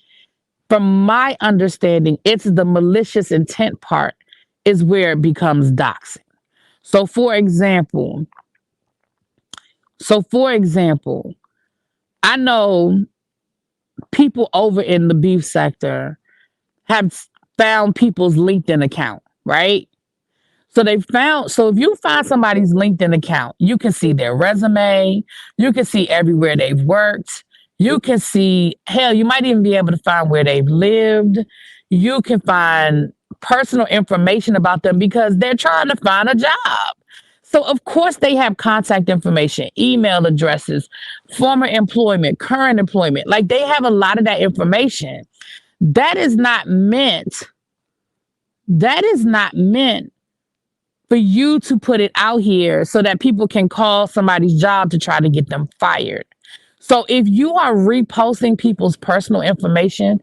from my understanding, it's the malicious intent part is where it becomes doxing. So for example, I know people over in the beef sector have found people's LinkedIn account, right? So if you find somebody's LinkedIn account, you can see their resume, you can see everywhere they've worked, you can see, hell, you might even be able to find where they've lived, you can find personal information about them because they're trying to find a job. So of course they have contact information, email addresses, former employment, current employment. Like they have a lot of that information. That is not meant for you to put it out here so that people can call somebody's job to try to get them fired. So if you are reposting people's personal information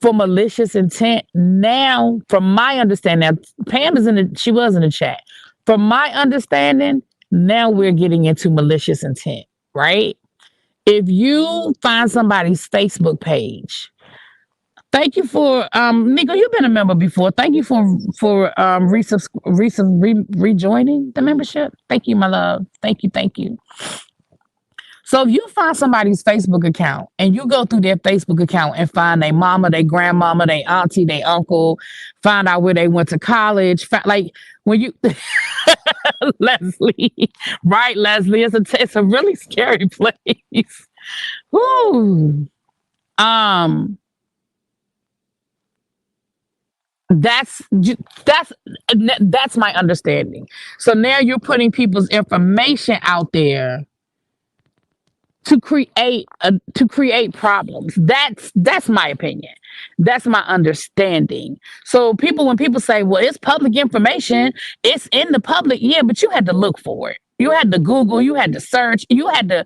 for malicious intent, now, from my understanding, Pam she was in the chat. From my understanding, now we're getting into malicious intent, right? If you find somebody's Facebook page, thank you for Nico, you've been a member before. Thank you for rejoining the membership. Thank you, my love. Thank you. So if you find somebody's Facebook account and you go through their Facebook account and find their mama, their grandmama, their auntie, their uncle, find out where they went to college, like when you Leslie, right, Leslie? It's a really scary place. Woo. That's my understanding. So now you're putting people's information out there to create problems. That's my opinion. That's my understanding. So when people say, well, it's public information, it's in the public. Yeah, but you had to look for it. You had to Google, you had to search, you had to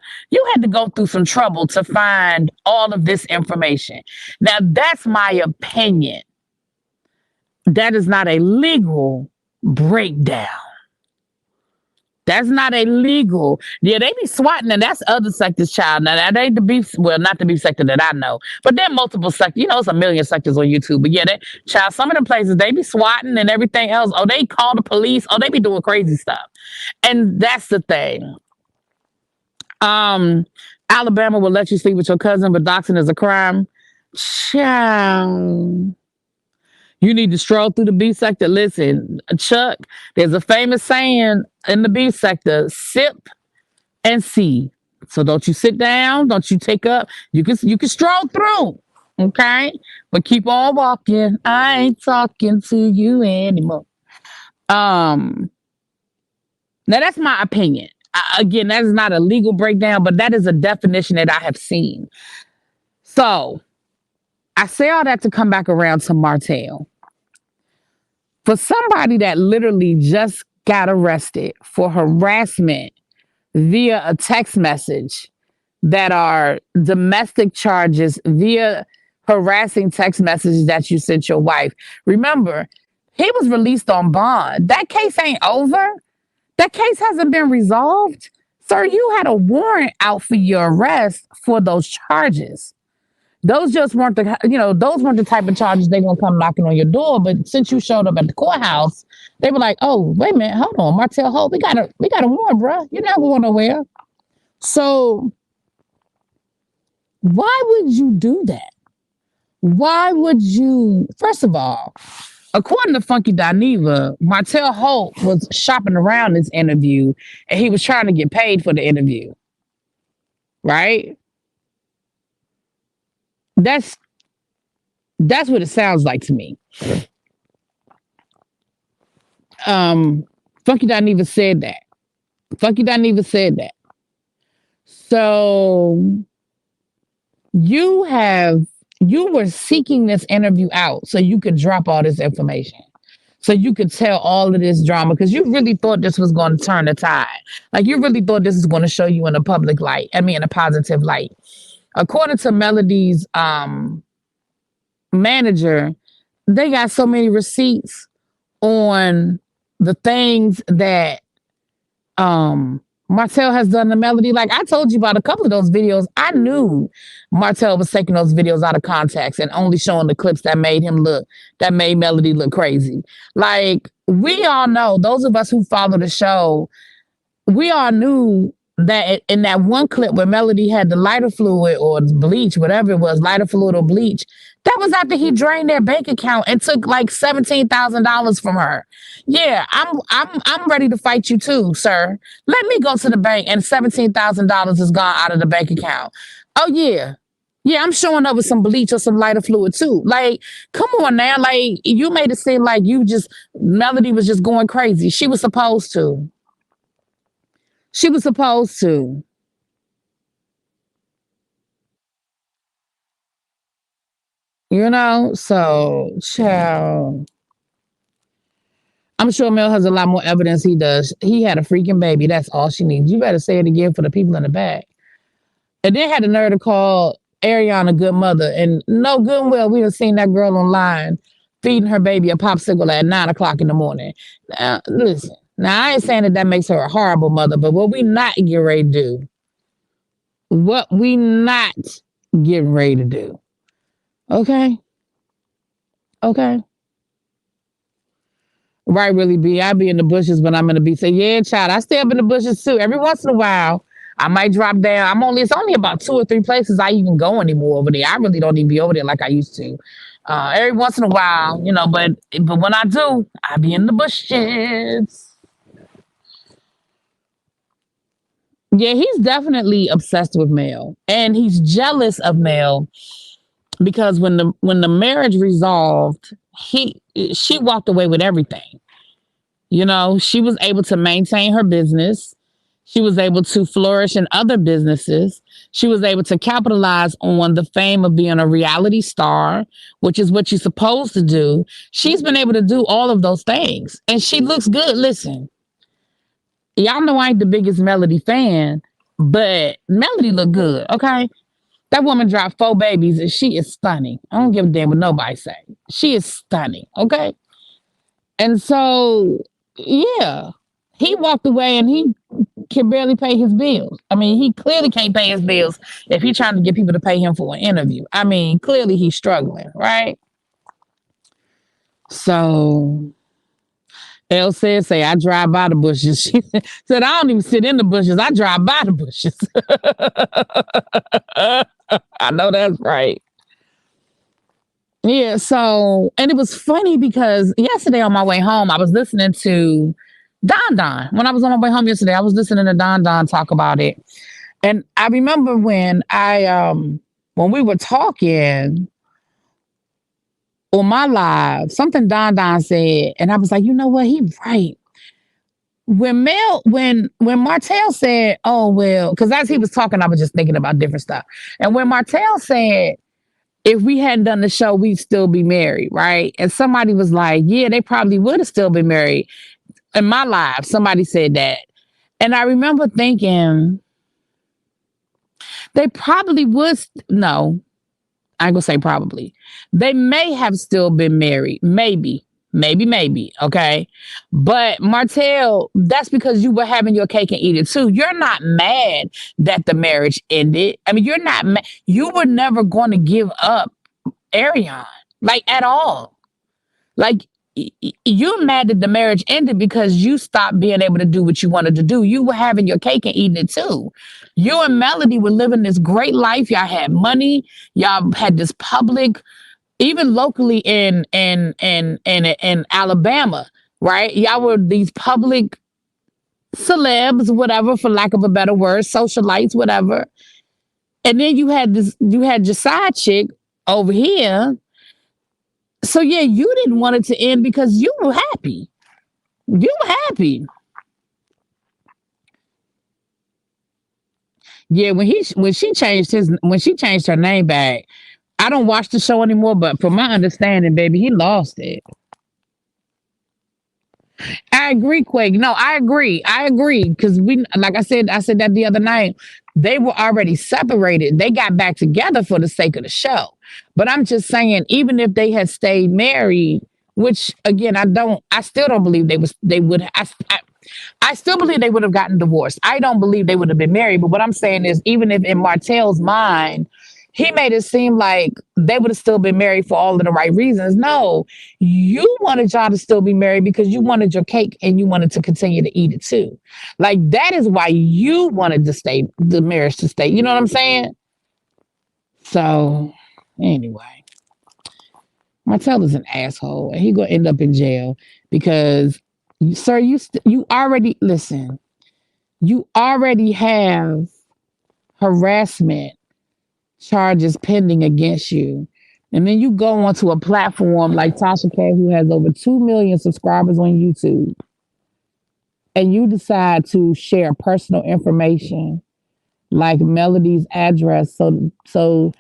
go through some trouble to find all of this information. Now that's my opinion. That is not a legal breakdown. That's not illegal. Yeah, they be swatting, and that's other sectors, child. Now, that ain't the beef, well, not the beef sector that I know, but there are multiple sectors. You know, it's a million sectors on YouTube. But yeah, child, some of them places, they be swatting and everything else. Oh, they call the police. Oh, they be doing crazy stuff. And that's the thing. Alabama will let you sleep with your cousin, but doxing is a crime. Child. You need to stroll through the beef sector. Listen, Chuck, there's a famous saying in the beef sector, sip and see. So don't you sit down, don't you take up. You can stroll through. Okay? But keep on walking. I ain't talking to you anymore. Now that's my opinion. Again, that is not a legal breakdown, but that is a definition that I have seen. So I say all that to come back around to Martel. For somebody that literally just got arrested for harassment via a text message, that are domestic charges via harassing text messages that you sent your wife. Remember, he was released on bond. That case ain't over. That case hasn't been resolved. Sir, you had a warrant out for your arrest for those charges. Those just weren't those weren't the type of charges they're gonna come knocking on your door. But since you showed up at the courthouse, they were like, "Oh, wait a minute, hold on, Martel, we got a warrant, bro. You're not going nowhere." So, why would you do that? Why would you? First of all, according to Funky Dineva, Martel Holt was shopping around this interview, and he was trying to get paid for the interview, right? That's what it sounds like to me. Funky Dineva said that. So you were seeking this interview out so you could drop all this information. So you could tell all of this drama because you really thought this was going to turn the tide. Like you really thought this was going to show you in a public light. I mean, in a positive light. According to Melody's manager, they got so many receipts on the things that Martel has done to Melody. Like I told you about a couple of those videos. I knew Martel was taking those videos out of context and only showing the clips that made Melody look crazy. Like we all know, those of us who follow the show, we all knew that in that one clip where Melody had the lighter fluid or bleach, whatever it was, lighter fluid or bleach, that was after he drained their bank account and took like $17,000 from her. Yeah, I'm ready to fight you too, sir. Let me go to the bank and $17,000 is gone out of the bank account. Oh yeah. Yeah, I'm showing up with some bleach or some lighter fluid too. Like, come on now. Like, you made it seem like Melody was just going crazy. She was supposed to. So, child. I'm sure Mel has a lot more evidence he does. He had a freaking baby. That's all she needs. You better say it again for the people in the back. And then had the nerve to call Ariana a good mother. And no good and well, we done seen that girl online feeding her baby a popsicle at 9 o'clock in the morning. Now, listen. Now, I ain't saying that makes her a horrible mother, but what we not getting ready to do. Okay? Right, really be. I be in the bushes when I'm in the beach. Say, yeah, child, I stay up in the bushes too. Every once in a while, I might drop down. It's only about 2 or 3 places I even go anymore over there. I really don't even be over there like I used to. Every once in a while, but when I do, I be in the bushes. Yeah, he's definitely obsessed with Mel. And he's jealous of Mel because when the marriage resolved, she walked away with everything. She was able to maintain her business. She was able to flourish in other businesses. She was able to capitalize on the fame of being a reality star, which is what you're supposed to do. She's been able to do all of those things. And she looks good. Listen, y'all know I ain't the biggest Melody fan, but Melody look good, okay? That woman dropped 4 babies and she is stunning. I don't give a damn what nobody say. She is stunning, okay? And so, yeah, he walked away and he can barely pay his bills. I mean, he clearly can't pay his bills if he's trying to get people to pay him for an interview. I mean, clearly he's struggling, right? So Elle say, I drive by the bushes. She said, I don't even sit in the bushes. I drive by the bushes. I know that's right. Yeah, so, and it was funny because yesterday on my way home, I was listening to Don Don. When I was on my way home yesterday, I was listening to Don Don talk about it. And I remember when we were talking on my live, something Don Don said, and I was like, you know what, he right. When Martel said, oh well, because as he was talking, I was just thinking about different stuff. And when Martel said, if we hadn't done the show, we'd still be married, right? And somebody was like, yeah, they probably would have still been married. In my life, somebody said that. And I remember thinking, they probably would. No, I ain't gonna say probably. They may have still been married. Maybe. Okay. But Martel, that's because you were having your cake and eat it too. You're not mad that the marriage ended. I mean, you're not mad. You were never going to give up Arion, like at all. Like you're mad that the marriage ended because you stopped being able to do what you wanted to do. You were having your cake and eating it too. You and Melody were living this great life. Y'all had money. Y'all had this public, even locally in Alabama, right? Y'all were these public celebs, whatever, for lack of a better word, socialites, whatever. And then you had your side chick over here. So yeah, you didn't want it to end because you were happy. You were happy. Yeah, when she changed her name back, I don't watch the show anymore, but from my understanding, baby, he lost it. I agree, Quake. No, I agree. I agree. Because like I said that the other night, they were already separated. They got back together for the sake of the show. But I'm just saying, even if they had stayed married, which again, I still don't believe they would, I still believe they would have gotten divorced. I don't believe they would have been married. But what I'm saying is, even if in Martel's mind, he made it seem like they would have still been married for all of the right reasons. No, you wanted y'all to still be married because you wanted your cake and you wanted to continue to eat it too. Like that is why you wanted the marriage to stay. You know what I'm saying? So anyway, Martel is an asshole and he gonna end up in jail because, sir, you already listen. You already have harassment charges pending against you. And then you go onto a platform like Tasha K, who has over 2 million subscribers on YouTube, and you decide to share personal information like Melody's address so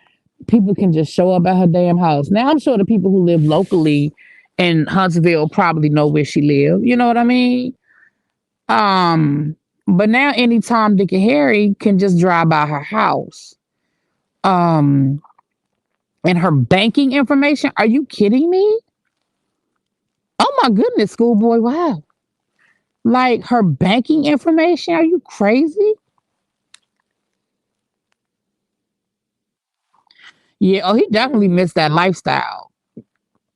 people can just show up at her damn house. Now I'm sure the people who live locally in Huntsville probably know where she lives. You know what I mean? But now any Tom, Dick, and Harry can just drive by her house. And her banking information. Are you kidding me? Oh my goodness, schoolboy. Wow. Like her banking information. Are you crazy? Yeah. Oh, he definitely missed that lifestyle.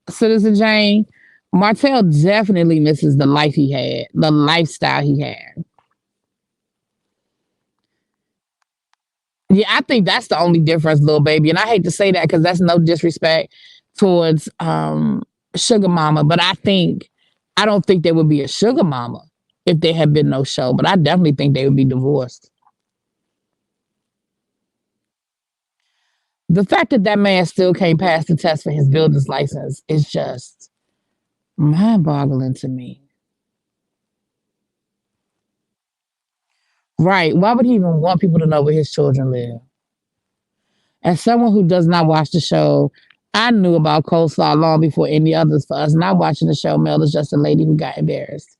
Citizen Jane, Martel definitely misses the life he had, the lifestyle he had. Yeah, I think that's the only difference, little baby. And I hate to say that because that's no disrespect towards Sugar Mama, but I don't think there would be a Sugar Mama if there had been no show. But I definitely think they would be divorced. The fact that that man still can't pass the test for his builder's license is just mind-boggling to me. Right. Why would he even want people to know where his children live? As someone who does not watch the show, I knew about coleslaw long before any others. For us not watching the show, Mel is just a lady who got embarrassed.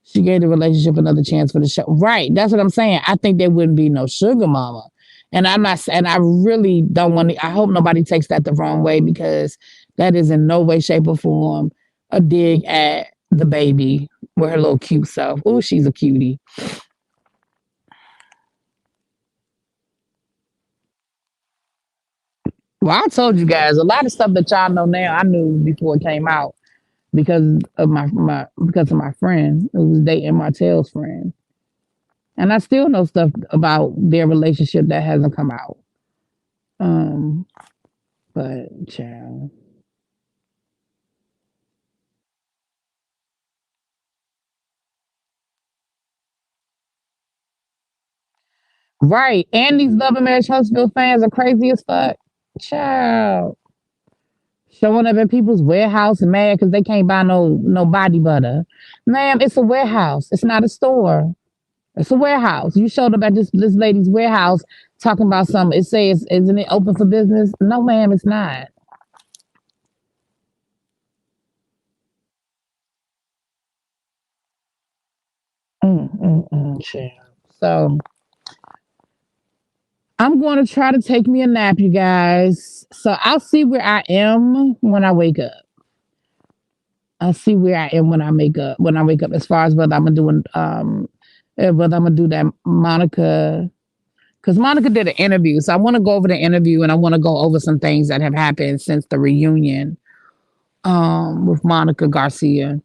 She gave the relationship another chance for the show. Right. That's what I'm saying. I think there wouldn't be no sugar mama. And I'm not, and I really don't want to, I hope nobody takes that the wrong way, because that is in no way, shape, or form a dig at the baby with her little cute self. Oh, she's a cutie. Well, I told you guys a lot of stuff that y'all know now. I knew before it came out because of my friend who was dating Martel's friend, and I still know stuff about their relationship that hasn't come out. Um, but child, right? And these Love and Marriage Huntsville fans are crazy as fuck. Child, showing up at people's warehouse and mad because they can't buy no body butter. Ma'am, it's a warehouse. It's not a store. It's a warehouse. You showed up at this lady's warehouse talking about something. It says, isn't it open for business? No, ma'am, it's not. Child. So I'm going to try to take me a nap, you guys. So I'll see where I am when I wake up. I'll see where I am when I wake up, as far as whether I'm doing whether I'm gonna do that Monica, because Monica did an interview. So I want to go over the interview, and I want to go over some things that have happened since the reunion with Monica Garcia.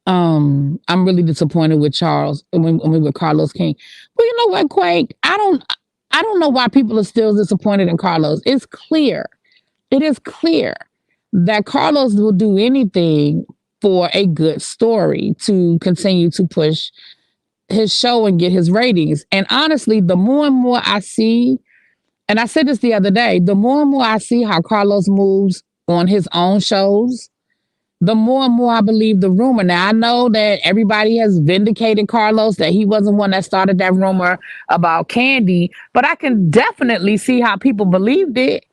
I'm really disappointed with Charles when with Carlos King. Well, you know what, Quake? I don't know why people are still disappointed in Carlos. It's clear. It is clear that Carlos will do anything for a good story to continue to push his show and get his ratings. And honestly, the more and more I see, and I said this the other day, the more and more I see how Carlos moves on his own shows, the more and more I believe the rumor. Now, I know that everybody has vindicated Carlos, that he wasn't one that started that rumor about Candy, but I can definitely see how people believed it.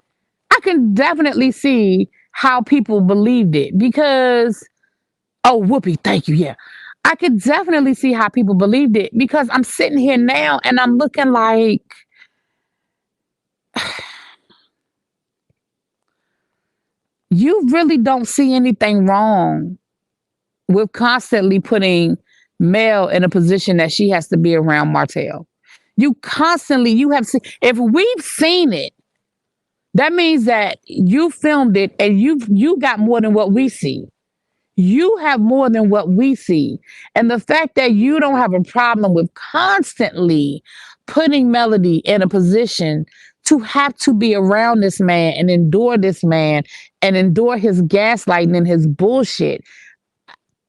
I can definitely see how people believed it because, oh, Whoopi, thank you. Yeah. I could definitely see how people believed it because I'm sitting here now and I'm looking like, you really don't see anything wrong with constantly putting Mel in a position that she has to be around Martell. You have seen, if we've seen it, that means that you filmed it and you got more than what we see. You have more than what we see. And the fact that you don't have a problem with constantly putting Melody in a position to have to be around this man and endure this man and endure his gaslighting and his bullshit.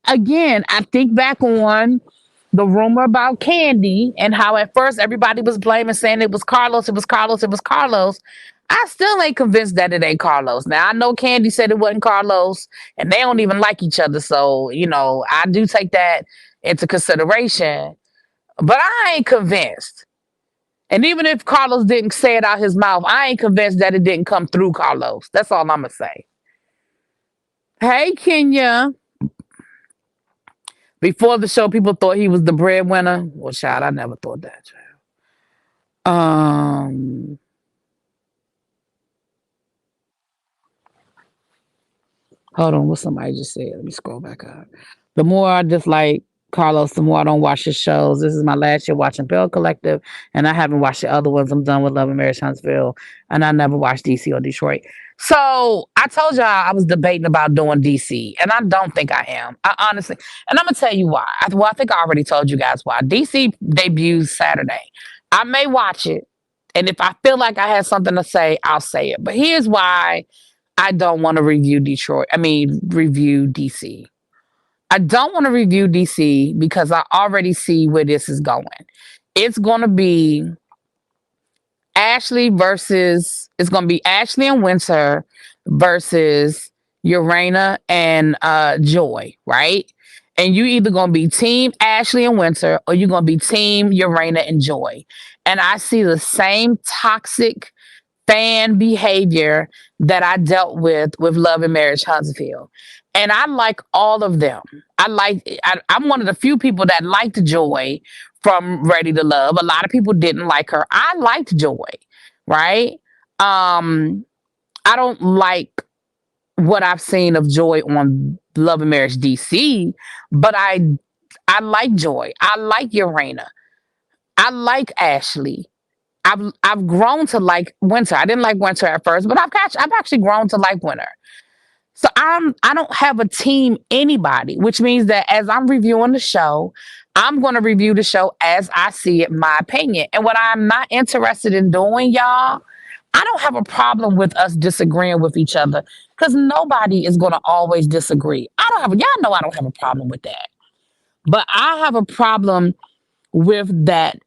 Again, I think back on the rumor about Candy and how at first everybody was blaming, saying it was Carlos, it was Carlos, it was Carlos. I still ain't convinced that it ain't Carlos. Now I know Candy said it wasn't Carlos, and they don't even like each other. So, I do take that into consideration. But I ain't convinced. And even if Carlos didn't say it out his mouth, I ain't convinced that it didn't come through Carlos. That's all I'm gonna say. Hey, Kenya. Before the show, people thought he was the breadwinner. Well, child, I never thought that, child. Um, Hold on, what somebody just said. Let me scroll back up. The more I dislike Carlos, the more I don't watch his shows. This is my last year watching Bell Collective, and I haven't watched the other ones. I'm done with Love and Marriage Huntsville, and I never watched DC or Detroit. So I told y'all I was debating about doing DC, and I don't think I am. I honestly, and I'm gonna tell you why. I think I already told you guys why. DC debuts Saturday. I may watch it, and if I feel like I have something to say, I'll say it. But here's why I don't want to review Detroit. I mean, review DC. I don't want to review DC because I already see where this is going. It's going to be it's going to be Ashley and Winter versus Urana and Joy, right? And you either gonna be team Ashley and Winter or you're gonna be team Urena and Joy. And I see the same toxic fan behavior that I dealt with Love and Marriage Huntsville. And I like all of them. I'm one of the few people that liked Joy from Ready to Love. A lot of people didn't like her. I liked Joy, right? I don't like what I've seen of Joy on Love and Marriage DC, but I like Joy. I like Urena. I like Ashley. I've grown to like Winter. I didn't like Winter at first, but I've actually grown to like Winter. So I don't have a team anybody, which means that as I'm reviewing the show, I'm going to review the show as I see it, my opinion. And what I'm not interested in doing, y'all, I don't have a problem with us disagreeing with each other because nobody is going to always disagree. Y'all know I don't have a problem with that. But I have a problem with that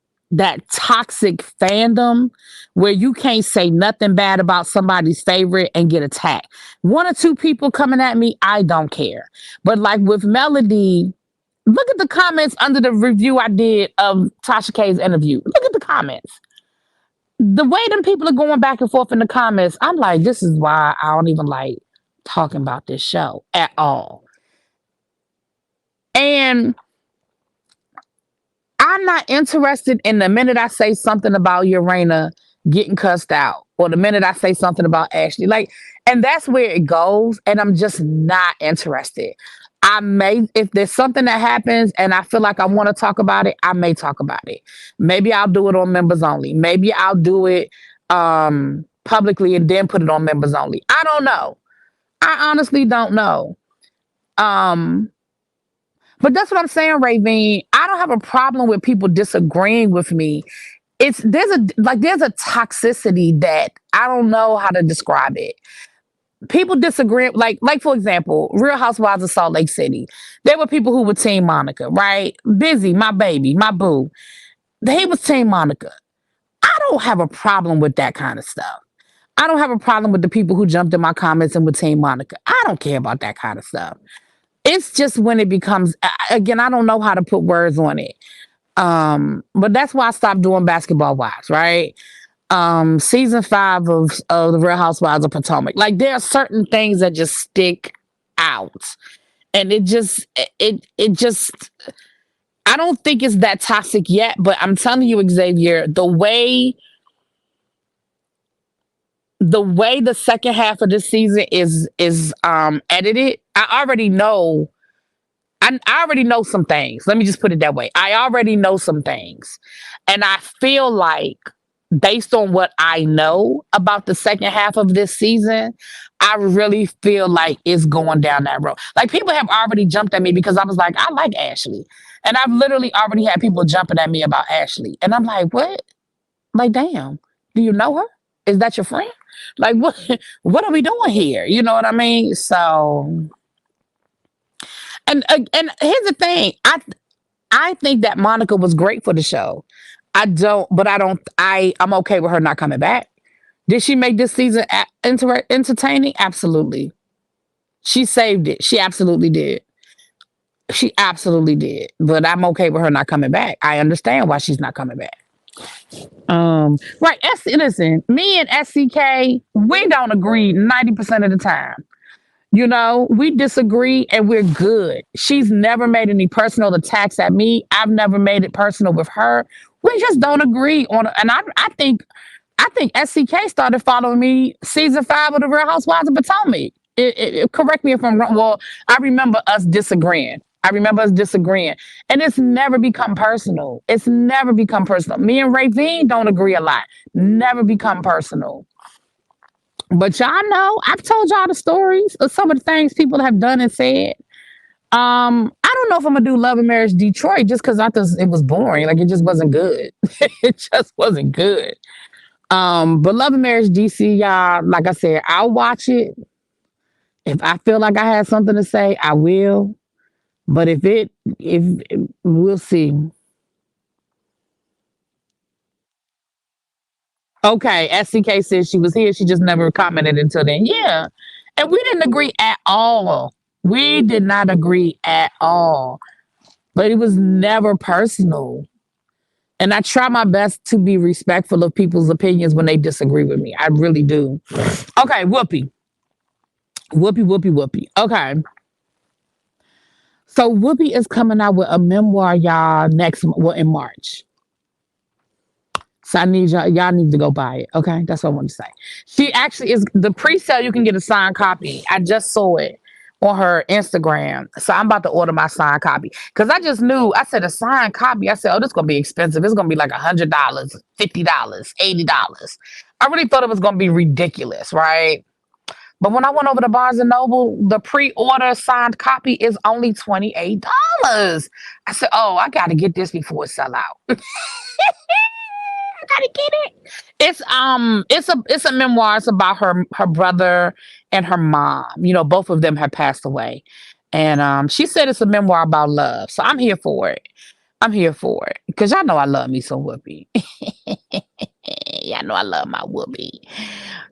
toxic fandom where you can't say nothing bad about somebody's favorite and get attacked. One or two people coming at me, I don't care. But like with Melody, look at the comments under the review I did of Tasha K's interview. Look at the comments. The way them people are going back and forth in the comments, I'm like, this is why I don't even like talking about this show at all. And I'm not interested in the minute I say something about Urena getting cussed out or the minute I say something about Ashley. Like, and that's where it goes. And I'm just not interested. If there's something that happens and I feel like I want to talk about it, I may talk about it. Maybe I'll do it on members only. Maybe I'll do it publicly and then put it on members only. I don't know. I honestly don't know. But that's what I'm saying, Ravine. I don't have a problem with people disagreeing with me. There's a toxicity that I don't know how to describe it. People disagree, like for example, Real Housewives of Salt Lake City. There were people who were Team Monica, right? Busy, my baby, my boo. They was Team Monica. I don't have a problem with that kind of stuff. I don't have a problem with the people who jumped in my comments and were Team Monica. I don't care about that kind of stuff. It's just when it becomes, again, I don't know how to put words on it. But that's why I stopped doing Basketball Wives, right? Season 5 of the Real Housewives of Potomac. Like there are certain things that just stick out. And it just I don't think it's that toxic yet, but I'm telling you, Xavier, the way the second half of this season is edited, I already know some things. Let me just put it that way. I already know some things. And I feel like based on what I know about the second half of this season, I really feel like it's going down that road. Like people have already jumped at me because I was like, I like Ashley. And I've literally already had people jumping at me about Ashley. And I'm like, what? Like, damn, do you know her? Is that your friend? Like, what are we doing here? You know what I mean? So, and here's the thing. I think that Monica was great for the show. I'm okay with her not coming back. Did she make this season entertaining? Absolutely. She saved it. She absolutely did. She absolutely did. But I'm okay with her not coming back. I understand why she's not coming back. Right. Listen, me and SCK, we don't agree 90% of the time. You know, we disagree and we're good. She's never made any personal attacks at me. I've never made it personal with her. We just don't agree on it. And I think SCK started following me season 5 of the Real Housewives of Potomac. Correct me if I'm wrong. Well, I remember us disagreeing. And it's never become personal. It's never become personal. Me and Ravine don't agree a lot. Never become personal. But y'all know, I've told y'all the stories of some of the things people have done and said. I don't know if I'm gonna do Love and Marriage Detroit just because I thought it was boring. Like it just wasn't good. It just wasn't good. But Love and Marriage DC, y'all, like I said, I'll watch it. If I feel like I have something to say, I will. But if we'll see. Okay, SCK says she was here. She just never commented until then. Yeah. And we didn't agree at all. We did not agree at all, but it was never personal. And I try my best to be respectful of people's opinions when they disagree with me. I really do. Okay, Whoopi. Whoopi, Whoopi, Whoopi. Okay. So Whoopi is coming out with a memoir, y'all, in March. So I need y'all need to go buy it. Okay. That's what I want to say. She actually is the pre-sale, you can get a signed copy. I just saw it on her Instagram. So I'm about to order my signed copy. Cause I just knew I said a signed copy. I said, oh, this is gonna be expensive. It's gonna be like $100, $50, $80. I really thought it was gonna be ridiculous, right? But when I went over to Barnes and Noble, the pre-order signed copy is only $28. I said, oh, I gotta get this before it sell out. I gotta get it. It's a memoir. It's about her brother and her mom. You know, both of them have passed away. And she said it's a memoir about love. So I'm here for it. I'm here for it. Because y'all know I love me some Whoopi. Y'all know I love my Whoopi.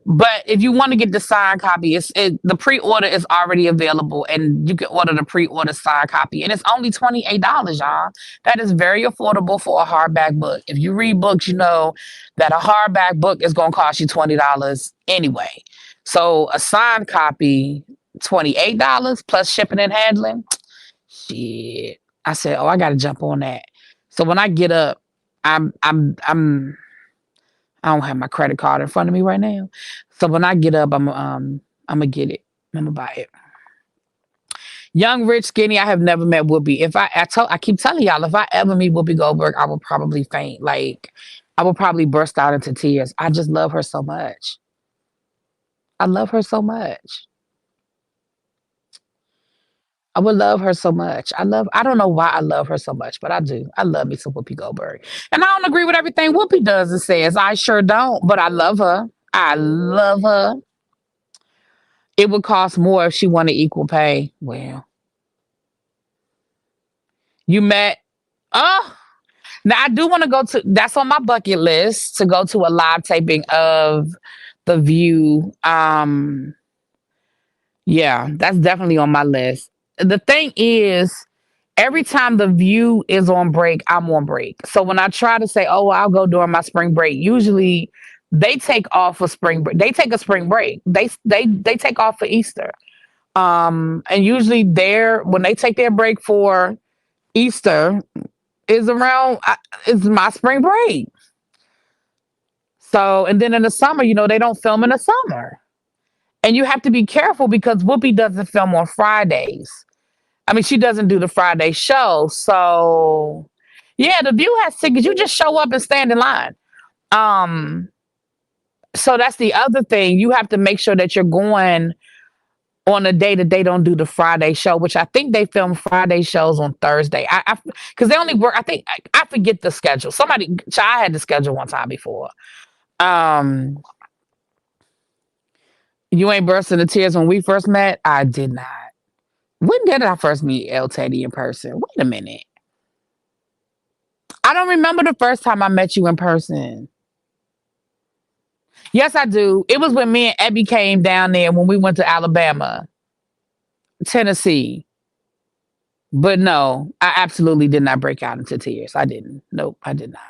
But if you want to get the signed copy, the pre-order is already available, and you can order the pre-order signed copy, and it's only $28, y'all. That is very affordable for a hardback book. If you read books, you know that a hardback book is going to cost you $20 anyway. So a signed copy, $28 plus shipping and handling. Shit, I said, oh, I got to jump on that. So when I get up, I'm I don't have my credit card in front of me right now. So when I get up, I'm gonna get it. I'm gonna buy it. Young, rich, skinny. I have never met Whoopi. I keep telling y'all, if I ever meet Whoopi Goldberg, I will probably faint. Like, I will probably burst out into tears. I just love her so much. I love her so much. I would love her so much. I don't know why I love her so much, but I do. I love me some Whoopi Goldberg. And I don't agree with everything Whoopi does and says. I sure don't, but I love her. I love her. It would cost more if she wanted equal pay. Well, you met. Oh, now I do want to go to. That's on my bucket list to go to a live taping of The View. Yeah, that's definitely on my list. The thing is, every time The View is on break, I'm on break. So when I try to say, "Oh, well, I'll go during my spring break," usually they take off for spring break. They take a spring break. They take off for Easter. And usually when they take their break for Easter is around is my spring break. So, and then in the summer, they don't film in the summer. And you have to be careful because Whoopi doesn't film on Fridays. I mean, she doesn't do the Friday show. So, yeah, The View has tickets. You just show up and stand in line. Um, so that's the other thing. You have to make sure that you're going on a day that they don't do the Friday show, which I think they film Friday shows on Thursday. Because they only work. I forget the schedule. I had the schedule one time before. Um, you ain't burst into tears when we first met. I did not. When did I first meet El Teddy in person? Wait a minute. I don't remember the first time I met you in person. Yes, I do. It was when me and Abby came down there when we went to Alabama, Tennessee. But no, I absolutely did not break out into tears. I didn't. Nope, I did not.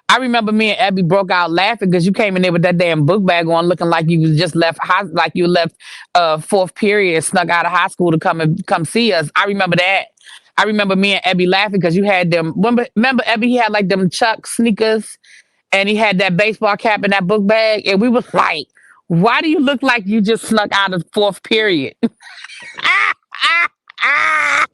I remember me and Abby broke out laughing because you came in there with that damn book bag on, looking like you was just like you left fourth period, snuck out of high school to come see us. I remember that. I remember me and Abby laughing because you had them. Remember Abby? He had like them Chuck sneakers, and he had that baseball cap and that book bag, and we was like, "Why do you look like you just snuck out of fourth period?" ah, ah, ah.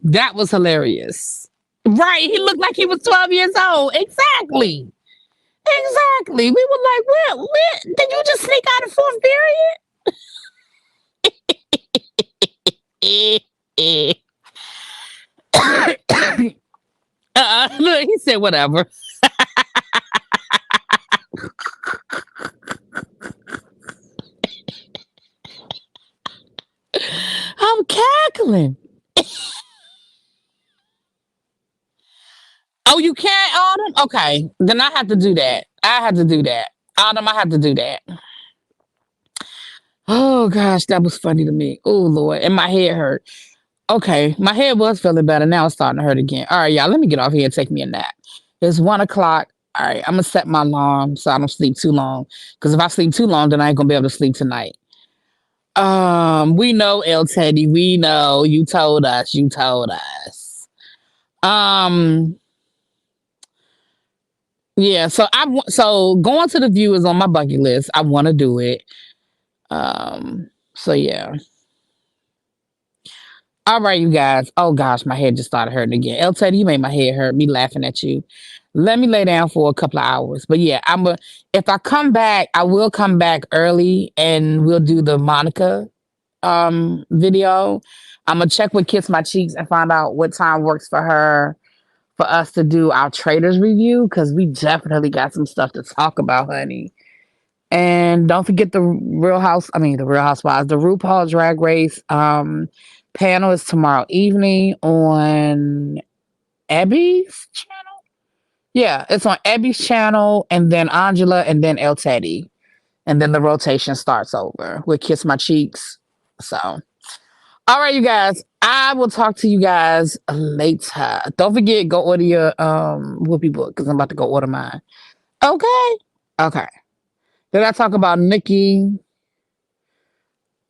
That was hilarious. Right. He looked like he was 12 years old. Exactly. Exactly. We were like, where did you just sneak out of fourth period? Look, he said whatever. I'm cackling. Oh, you can't, Autumn? Okay. Then I have to do that. I have to do that. Autumn, I have to do that. Oh gosh, that was funny to me. Oh Lord. And my head hurt. Okay. My head was feeling better. Now it's starting to hurt again. All right, y'all. Let me get off here and take me a nap. It's 1 o'clock. All right. I'm gonna set my alarm so I don't sleep too long. Because if I sleep too long, then I ain't gonna be able to sleep tonight. We know, El Teddy. We know. You told us. You told us. Um, yeah. So going to the view is on my bucket list. I want to do it. So yeah. All right, you guys. Oh gosh, my head just started hurting again. El Teddy, you made my head hurt. Me laughing at you. Let me lay down for a couple of hours. But yeah, if I come back, I will come back early and we'll do the Monica video. I'm gonna check with Kiss My Cheeks and find out what time works for her for us to do our traders review because we definitely got some stuff to talk about, honey. And don't forget the Real Housewives, the RuPaul Drag Race panel is tomorrow evening on Abby's channel. Yeah, it's on Abby's channel, and then Angela, and then El Teddy, and then the rotation starts over with Kiss My Cheeks. So, all right, you guys, I will talk to you guys later. Don't forget, go order your Whoopi book because I'm about to go order mine. Okay, okay. Did I talk about Nikki?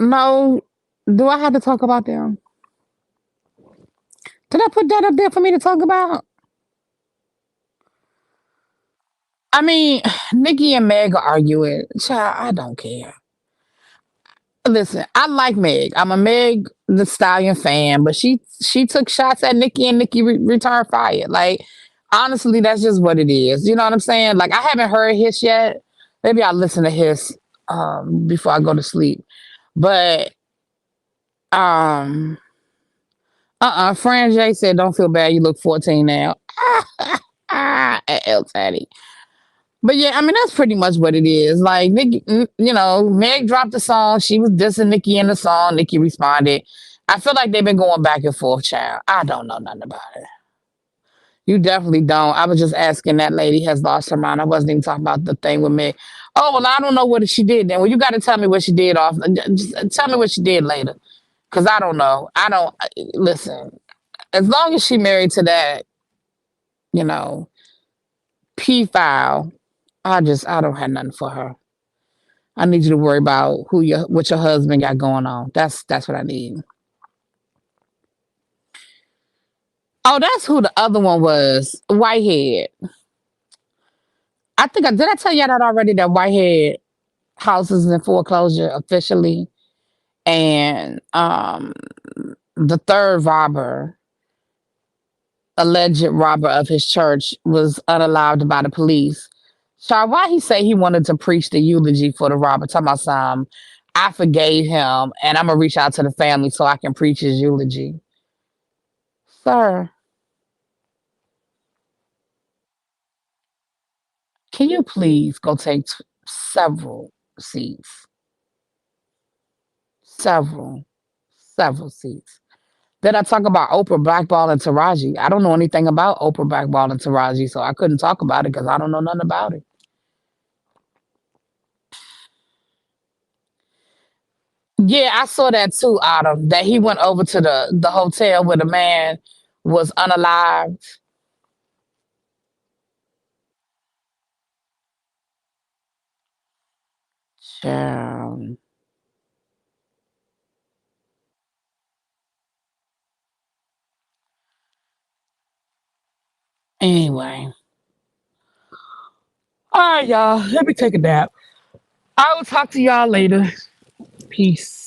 No. Do I have to talk about them? Did I put that up there for me to talk about? I mean, Nikki and Meg are arguing. Child, I don't care. Listen, I like Meg. I'm a Meg the Stallion fan, but she took shots at Nikki and Nikki returned fire. Like, honestly, that's just what it is. You know what I'm saying? Like, I haven't heard his yet. Maybe I'll listen to his before I go to sleep. But um Fran J said, "Don't feel bad. You look 14 now." At El Taddy. But yeah, I mean that's pretty much what it is. Like Nikki, Meg dropped the song. She was dissing Nikki in the song. Nikki responded. I feel like they've been going back and forth, child. I don't know nothing about it. You definitely don't. I was just asking that lady has lost her mind. I wasn't even talking about the thing with Meg. Oh well, I don't know what she did then. Well, you got to tell me what she did off. Just tell me what she did later, because I don't know. I don't listen. As long as she married to that, you know, P file, I don't have nothing for her. I need you to worry about what your husband got going on. That's what I need. Oh, that's who the other one was. Whitehead. Did I tell y'all that already that Whitehead house is in foreclosure officially. And the third alleged robber of his church was unalived by the police. Char, why he say he wanted to preach the eulogy for the robber? Talking about some, I forgave him, and I'm gonna reach out to the family so I can preach his eulogy. Sir, can you please go take several seats? Several, several seats. Then I talk about Oprah blackballing Taraji. I don't know anything about Oprah blackballing Taraji, so I couldn't talk about it because I don't know nothing about it. Yeah, I saw that too, Autumn. That he went over to the hotel where the man was unalived. Child. Anyway, all right, y'all. Let me take a nap. I will talk to y'all later. Peace.